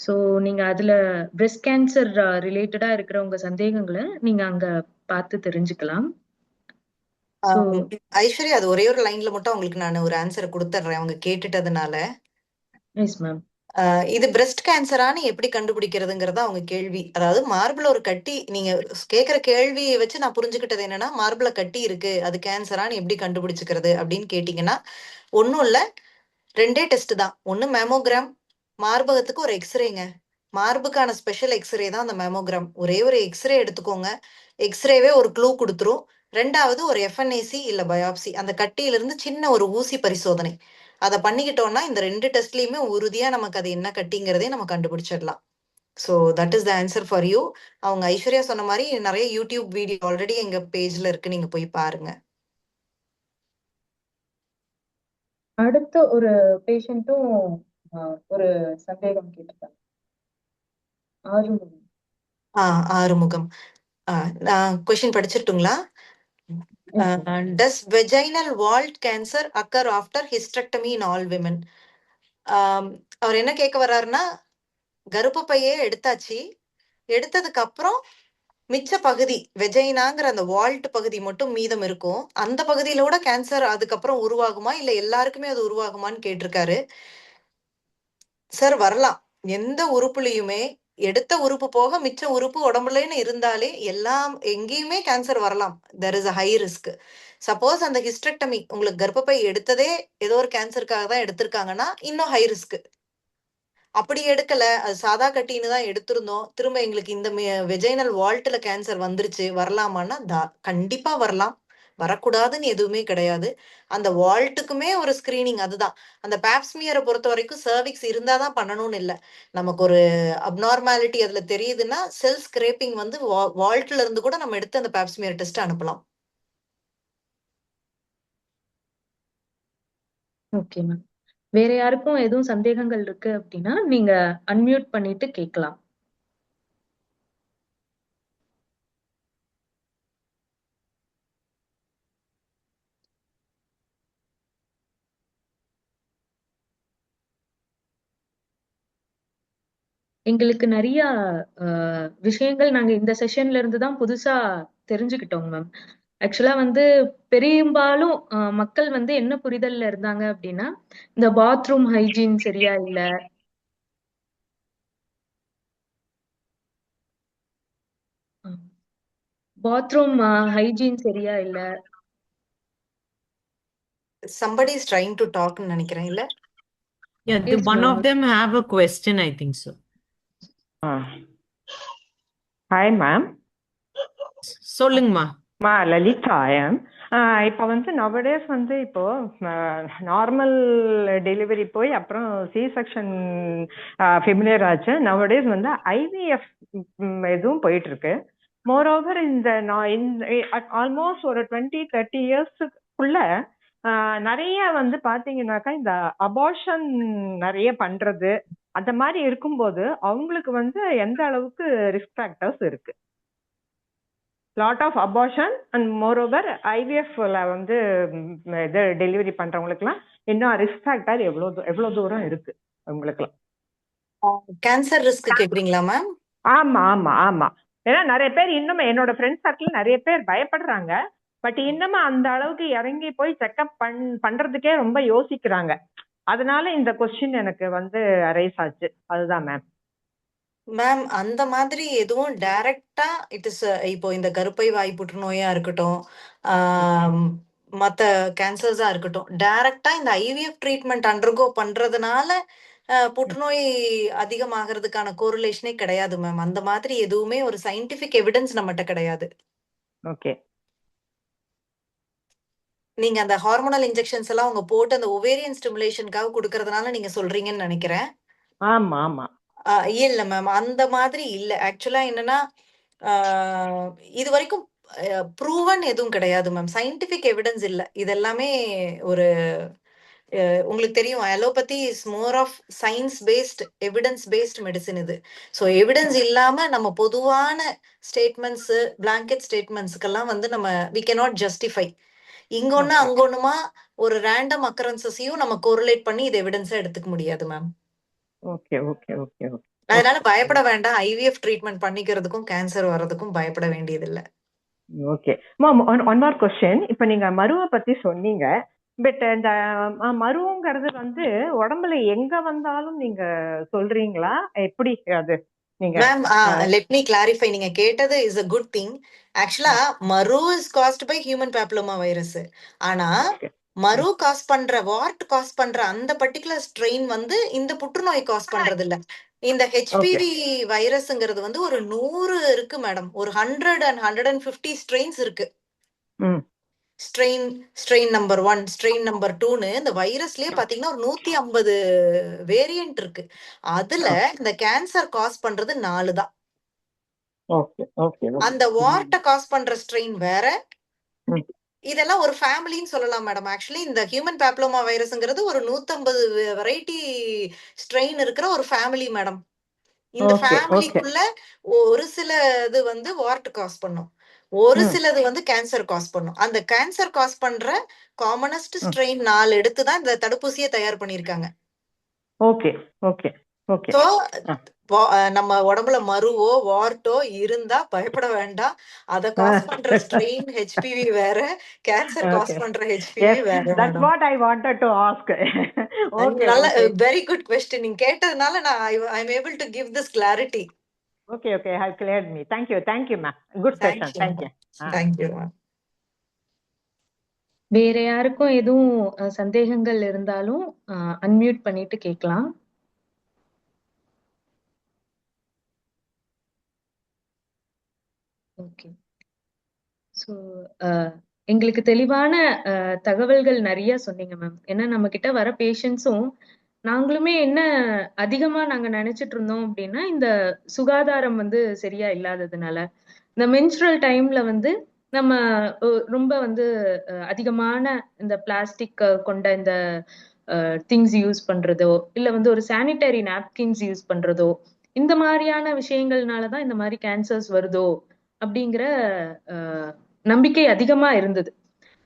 Speaker 1: ஸோ நீங்க அதுல பிரெஸ்ட் கேன்சர் ரிலேட்டடா இருக்கிற உங்க சந்தேகங்களை நீங்க அங்க பார்த்து தெரிஞ்சுக்கலாம்.
Speaker 2: ஐஸ்வர்யா, அது ஒரே ஒரு லைன்ல மட்டும் உங்களுக்கு நான் ஒரு ஆன்சர் கொடுத்துட்றேன் அவங்க கேட்டுட்டதுனால.
Speaker 1: Yes ma'am.
Speaker 2: இது பிரெஸ்ட் கேன்சரானு எப்படி கண்டுபிடிக்கிறதுங்கிறதா அவங்க கேள்வி. அதாவது மார்பிள் ஒரு கட்டி, நீங்க கேட்குற கேள்வியை வச்சு நான் புரிஞ்சுக்கிட்டது என்னன்னா, மார்பிள கட்டி இருக்கு, அது கேன்சரானு எப்படி கண்டுபிடிச்சுக்கிறது அப்படின்னு கேட்டீங்கன்னா ஒன்றும் இல்லை, 2 டெஸ்ட் தான். ஒன்று மேமோகிராம், மார்பகத்துக்கு ஒரு எக்ஸ்ரேங்க. மார்புக்கான ஸ்பெஷல் எக்ஸ்ரே தான் அந்த மேமோகிராம். ஒரே ஒரு எக்ஸ்ரே எடுத்துக்கோங்க. எக்ஸ்ரேவே ஒரு க்ளூ கொடுத்துரும். 2வது ஒரு எஃப்என்ஏசி இல்லை பயாப்சி, அந்த கட்டியிலிருந்து சின்ன ஒரு ஊசி பரிசோதனை. அதை பண்ணிக்கிட்டோம்னா இந்த 2 டெஸ்ட்லையுமே உறுதியாக நமக்கு அது என்ன கட்டிங்கிறதே நம்ம கண்டுபிடிச்சிடலாம். So that is the answer for you. அவங்க ஐஸ்வர்யா சொன்ன மாதிரி நிறைய யூடியூப் வீடியோ ஆல்ரெடி எங்க பேஜ்ல இருக்கு, நீங்க போய் பாருங்க.
Speaker 1: அடுத்த ஒரு பேஷண்ட்டும் ஒரு சந்தேகம் கேட்டிருக்காங்க. ஆறுமுகம்.
Speaker 2: ஆறுமுகம். நான் question படிச்சிட்டுங்களா? Does vaginal vault cancer occur after hysterectomy in all women? அவர் என்ன கேட்க வர்றாருன்னா, கர்ப்பப்பையே எடுத்தாச்சு, எடுத்ததுக்கு அப்புறம் மிச்ச பகுதி வெஜைனாங்கிற அந்த வால்ட் பகுதி மட்டும் மீதம் இருக்கும், அந்த பகுதியில கூட கேன்சர் அதுக்கப்புறம் உருவாகுமா இல்ல எல்லாருக்குமே அது உருவாகுமான்னு கேட்டிருக்காரு. சார், வரலாம். எந்த உறுப்புலையுமே எடுத்த உறுப்பு போக மிச்ச உறுப்பு உடம்புலன்னு இருந்தாலே எல்லாம் எங்கேயுமே கேன்சர் வரலாம். There is a high risk. Suppose அந்த ஹிஸ்டெக்டமி, உங்களுக்கு கர்ப்பப்பை எடுத்ததே ஏதோ ஒரு கேன்சருக்காக தான் எடுத்திருக்காங்கன்னா இன்னும் ஹை ரிஸ்க். அப்படி எடுக்கல, அது சாதா கட்டின்னு தான் எடுத்திருந்தோம், திரும்ப எங்களுக்கு இந்த வெஜைனல் வால்ட்ல கேன்சர் வந்துருச்சு, வரலாமான்னா கண்டிப்பா வரலாம். வரக்கூடாதுன்னு எதுவுமே கிடையாது. அந்த வால்ட்டுக்குமே ஒரு ஸ்கிரீனிங். அதுதான் அந்த பேப்ஸ்மியரை பொறுத்த வரைக்கும் சர்விக்ஸ் இருந்தாதான் பண்ணணும்னு இல்லை. நமக்கு ஒரு அப்நார்மாலிட்டி அதுல தெரியுதுன்னா செல் ஸ்கிரேப்பிங் வந்து வால்ட்ல இருந்து கூட நம்ம எடுத்து அந்த பேப்ஸ்மியர் டெஸ்ட் அனுப்பலாம்.
Speaker 1: Okay ma'am. வேற யாருக்கும் எதுவும் சந்தேகங்கள் இருக்கு அப்படின்னா நீங்க அன்மியூட் பண்ணிட்டு கேட்கலாம். எங்களுக்கு நிறைய விஷயங்கள் நாங்க இந்த செஷன்ல இருந்து தான் புதுசா தெரிஞ்சுக்கிட்டோம் மேம். ஆக்சுவலா வந்து பெரும்பாலும் மக்கள் வந்து என்ன புரிதல்ல இருந்தாங்க அப்படின்னா, இந்த பாத்ரூம் ஹைஜீன் சரியா இல்ல, பாத்ரூம் ஹைஜீன் சரியா இல்ல.
Speaker 2: somebody is trying to talk ன்னு நினைக்கிறேன் இல்ல.
Speaker 4: Yeah,
Speaker 1: Yes,
Speaker 4: one
Speaker 1: ma'am.
Speaker 4: of them have a question, I think so.
Speaker 5: Hi, ma'am.
Speaker 4: சொல்லுங்கம்மா.
Speaker 5: லலிதா இப்போ வந்து நவடேஸ் வந்து இப்போ நார்மல் டெலிவரி போய் அப்புறம் சி செக்ஷன் ஃபெமிலியர் ஆச்சு. நவடேஸ் வந்து ஐவிஎஃப் இதுவும் போயிட்டு இருக்கு. மோரோவர் இந்த ஆல்மோஸ்ட் ஒரு 20-30 இயர்ஸுக்குள்ள நிறைய வந்து பாத்தீங்கன்னாக்கா இந்த அபார்ஷன் நிறைய பண்றது அந்த மாதிரி இருக்கும்போது அவங்களுக்கு வந்து எந்த அளவுக்கு ரிஸ்க் ஃபேக்டர்ஸ் இருக்கு? Lot of abortion and moreover ஐவிஎஃப்ல வந்து இது டெலிவரி பண்றவங்களுக்குலாம் இன்னும் ரிஸ்க் ஃபேக்டர் எவ்வளவு தூரம் இருக்கு அவங்களுக்குலாம்?
Speaker 2: கேன்சர் ரிஸ்க் கேக்குறீங்களா மேம்?
Speaker 5: ஆமா ஆமா ஆமா. ஏன்னா நிறைய பேர் இன்னும் என்னோட ஃப்ரெண்ட்ஸ் சர்க்கிள் நிறைய பேர் பயப்படுறாங்க. பட் இன்னமும் அந்த அளவுக்கு இறங்கி போய் செக்அப் பண்றதுக்கே ரொம்ப யோசிக்கிறாங்க. அதனால இந்த கொஸ்டின் எனக்கு வந்து அரைஸ் ஆச்சு. அதுதான் மேம்.
Speaker 2: மேம் அந்த மாதிரி எதுவும் டைரக்டா இட் இஸ் இப்போ இந்த கருப்பை வாய் புற்றுநோயா இருக்கட்டும், மற்ற கேன்சர்ஸா இருக்கட்டும், டைரக்டா இந்த ஐவிஎஃப் ட்ரீட்மெண்ட் அண்டர்கோ பண்றதுனால புற்றுநோய் அதிகமாகிறதுக்கான கோரிலேஷனே கிடையாது மேம். அந்த மாதிரி எதுவுமே ஒரு சயின்டிபிக் எவிடன்ஸ் நம்மகிட்ட கிடையாது.
Speaker 5: ஓகே.
Speaker 2: நீங்க அந்த ஹார்மோனல் இன்ஜெக்ஷன்ஸ் எல்லாம் உங்க போட்டு அந்த ஒவேரியன் ஸ்டிமுலேஷனுக்காக கொடுக்கறதுனால நீங்க சொல்றீங்கன்னு நினைக்கிறேன்.
Speaker 5: ஆமா ஆமா.
Speaker 2: இல்ல மேம் அந்த மாதிரி இல்ல. ஆக்சுவலா என்னன்னா இது வரைக்கும் ப்ரூவன் எதுவும் கிடையாது மேம். சயின்டிபிக் எவிடன்ஸ் இல்ல. இது எல்லாமே ஒரு உங்களுக்கு தெரியும் allopathy is more of science based evidence based medicine இது. ஸோ எவிடன்ஸ் இல்லாம நம்ம பொதுவான ஸ்டேட்மெண்ட்ஸ் பிளாங்கெட் ஸ்டேட்மெண்ட்ஸ்க்கெல்லாம் வந்து நம்ம வி கேனாட் ஜஸ்டிஃபை. இங்க ஒண்ணு அங்க ஒண்ணுமா ஒரு ரேண்டம் அக்கரன்சஸையும் நம்ம கோரிலேட் பண்ணி இது எவிடன்ஸா எடுத்துக்க முடியாது ma'am.
Speaker 5: Okay okay okay okay.
Speaker 2: அதனால பயப்பட வேண்டாம். ஐவிஎஃப் ட்ரீட்மெண்ட் பண்ணிக்கிறதுக்கும் கேன்சர் வர்றதுக்கும் பயப்பட வேண்டியது இல்ல.
Speaker 5: Okay ma'am. One more question. இப்ப நீங்க மருவை பத்தி சொன்னீங்க. பட் இந்த மருங்கிறது வந்து உடம்புல எங்க வந்தாலும் நீங்க சொல்றீங்களா? எப்படி அது நீங்க?
Speaker 2: Ma'am let me clarify. நீங்க கேட்டது is a good thing. Actually மரு is caused by human papilloma virus. ஆனா மரு காஸ் பண்ற வார்ட் காஸ் பண்ற அந்த பர்டிகுலர் ஸ்ட்ரெயின் வந்து இந்த புற்றுநோய் காஸ் பண்றது இல்ல. இந்த ஹெச்பிவி வைரஸ்ங்கிறது வந்து ஒரு 100 இருக்கு மேடம். ஒரு 100 and 150 ஸ்ட்ரெயின்ஸ் இருக்கு. ஸ்ட்ரெயின் நம்பர் 1, ஸ்ட்ரெயின் நம்பர் 2ன்னு இந்த வைரஸ்லயே பாத்தீங்கன்னா ஒரு 150 வேரியன்ட் இருக்கு. அதுல இந்த கேன்சர் காஸ் பண்றது 4 தான். அந்த வார்ட்ட காஸ் பண்ற ஸ்ட்ரெயின் வேற. இதெல்லாம் ஒரு ஃபேமிலின்னு சொல்லலாம் மேடம். ஆக்சுவலி இந்த ஹியூமன் பேப்லோமா வைரஸ்ங்கிறது ஒரு 150 வெரைட்டி ஸ்ட்ரெயின் இருக்கிற ஒரு ஃபேமிலி மேடம். இந்த ஃபேமிலிக்குள்ள ஒரு சில இது வந்து வார்ட் காஸ் பண்ணும், ஒரு சிலது வந்து கேன்சர் காஸ் பண்ணும். அந்த கேன்சர் காஸ் பண்ற காமனஸ்ட் ஸ்ட்ரெயின் 4 எடுத்துதான் இந்த தடுப்பூசியை தயார் பண்ணிருக்காங்க.
Speaker 5: Okay okay okay.
Speaker 2: சோ நம்ம உடம்புல மருவோ வார்ட்டோ இருந்தா பயப்பட வேண்டாம். அத காஸ் பண்ற ஸ்ட்ரெயின் ஹெச்பிவி வேற, கேன்சர் காஸ் பண்ற ஹெச்பிவி வேற.
Speaker 5: That's what I wanted to ask. Okay.
Speaker 2: நல்ல வெரி குட் क्वेश्चन நீங்க கேட்டதனால நான் I am able to give this clarity.
Speaker 5: Okay okay, I have cleared me. Thank you ma'am. Good session. Thank you ma'am.
Speaker 1: வேற யாருக்கும் எதுவும் சந்தேகங்கள் இருந்தாலும் unmute பண்ணிட்டு கேட்கலாம். ஓகே. ஸோ எங்களுக்கு தெளிவான தகவல்கள் நிறைய சொன்னீங்க மேம். ஏன்னா நம்ம கிட்ட வர பேஷண்ட்ஸும் நாங்களுமே என்ன அதிகமா நாங்க நினைச்சிட்டு இருந்தோம் அப்படின்னா இந்த சுகாதாரம் வந்து சரியா இல்லாததுனால இந்த மென்ஸ்ட்ரல் டைம்ல வந்து நம்ம ரொம்ப வந்து அதிகமான இந்த பிளாஸ்டிக் கொண்ட இந்த திங்ஸ் யூஸ் பண்றதோ இல்ல வந்து ஒரு சானிட்டரி நாப்கின்ஸ் யூஸ் பண்றதோ இந்த மாதிரியான விஷயங்கள்னாலதான் இந்த மாதிரி கேன்சர்ஸ் வருதோ அப்படிங்கிற நம்பிக்கை அதிகமா இருந்தது.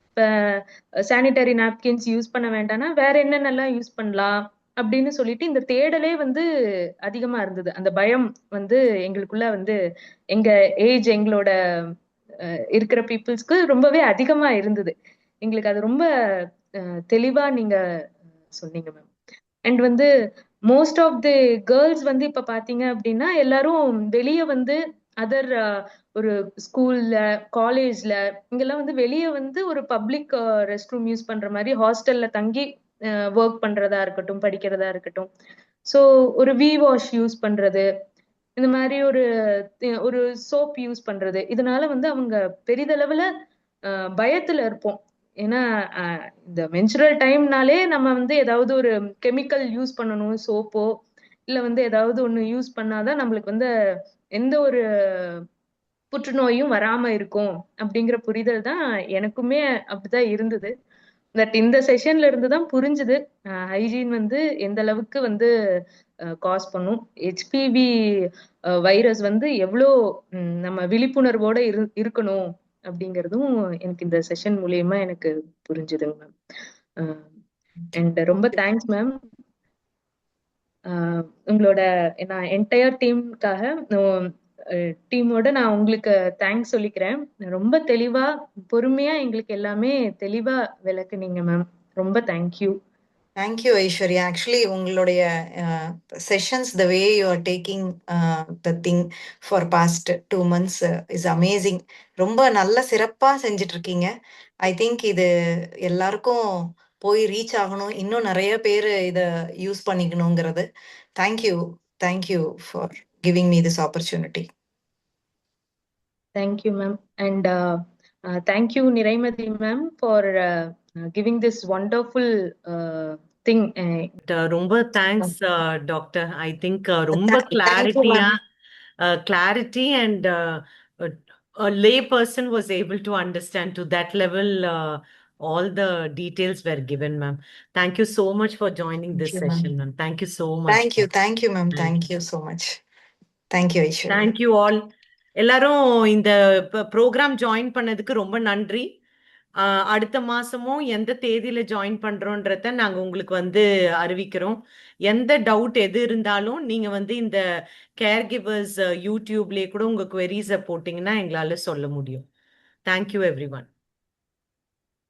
Speaker 1: இப்ப சானிட்டரி நாப்கின்ஸ் யூஸ் பண்ண வேண்டாம்னா வேற என்னென்னலாம் யூஸ் பண்ணலாம் அப்படின்னு சொல்லிட்டு இந்த தேடலே வந்து அதிகமா இருந்தது. அந்த பயம் வந்து எங்களுக்குள்ள வந்து எங்க ஏஜ் எங்களோட இருக்கிற பீப்புள்ஸ்க்கு ரொம்பவே அதிகமா இருந்தது. எங்களுக்கு அது ரொம்ப தெளிவா நீங்க சொன்னீங்க மேம். அண்ட் வந்து மோஸ்ட் ஆஃப் தி கேர்ள்ஸ் வந்து இப்ப பாத்தீங்க அப்படின்னா எல்லாரும் வெளியே வந்து அதர் ஒரு ஸ்கூல்ல, காலேஜ்ல இங்கெல்லாம் வந்து வெளியே வந்து ஒரு பப்ளிக் ரெஸ்ட் ரூம் யூஸ் பண்ற மாதிரி ஹாஸ்டல்ல தங்கி ஒர்க் பண்றதா இருக்கட்டும், படிக்கிறதா இருக்கட்டும். ஸோ ஒரு வி வாஷ் யூஸ் பண்றது, இந்த மாதிரி ஒரு சோப் யூஸ் பண்றது, இதனால வந்து அவங்க பெரிதளவுல பயத்துல இருப்போம். ஏன்னா இந்த மென்சுரல் டைம்னாலே நம்ம வந்து ஏதாவது ஒரு கெமிக்கல் யூஸ் பண்ணணும், சோப்போ இல்ல வந்து ஏதாவது ஒண்ணு யூஸ் பண்ணாதான் நம்மளுக்கு வந்து எந்த ஒரு புற்றுநோயும் வராம இருக்கும் அப்படிங்கிற புரிதல் தான் எனக்குமே அப்படிதான் இருந்தது. பட் இந்த செஷன்ல இருந்து தான் புரிஞ்சுது ஹைஜீன் வந்து எந்த அளவுக்கு வந்து காஸ் பண்ணும். ஹெச்பிவி வைரஸ் வந்து எவ்வளோ நம்ம விழிப்புணர்வோட இருக்கணும் அப்படிங்கிறதும் எனக்கு இந்த செஷன் மூலியமா எனக்கு புரிஞ்சுதுங்க மேம். அண்ட் ரொம்ப தேங்க்ஸ் மேம். உங்களோட நான் என்டையர் டீமோட நான் உங்களுக்கு தேங்க்ஸ் சொல்லிக்கிறேன். ரொம்ப தெளிவா பொறுமையா எங்களுக்கு எல்லாமே தெளிவா விளக்குனீங்க மேம். ரொம்ப தேங்க்யூ.
Speaker 2: தேங்க்யூ ஐஸ்வர்யா. ஆக்சுவலி உங்களுடைய sessions, the way you are taking the thing for past 2 months is amazing. ரொம்ப நல்ல சிறப்பாக செஞ்சுட்டு இருக்கீங்க. ஐ திங்க் இது எல்லாருக்கும் போய் ரீச் ஆகணும், இன்னும் நிறைய பேர் இதை யூஸ் பண்ணிக்கணுங்கிறது. Thank you for giving me this opportunity.
Speaker 1: Thank you ma'am. And thank you Niraimathi ma'am for giving this wonderful thing.
Speaker 4: ரொம்ப தேங்க்ஸ் டாக்டர். ஐ திங்க் ரொம்ப clarity and a lay person was able to understand to that level. All the details were given, ma'am. Thank you so much for joining this session, ma'am. Thank you so much.
Speaker 2: Thank you ma'am. Thank you so much. Thank you Aishwarya.
Speaker 4: Thank you all. எல்லாரும் இந்த program join பண்ணதுக்கு ரொம்ப நன்றி. அடுத்த மாசமும் எந்த தேதியில join பண்றோன்றத நாங்க உங்களுக்கு வந்து அறிவிக்கிறோம். எந்த டவுட் எது இருந்தாலும் நீங்க வந்து இந்த கேர் கிவர்ஸ் யூடியூப்லயே கூட உங்க queries போட்டீங்கன்னா எங்களால சொல்ல முடியும். Thank you everyone.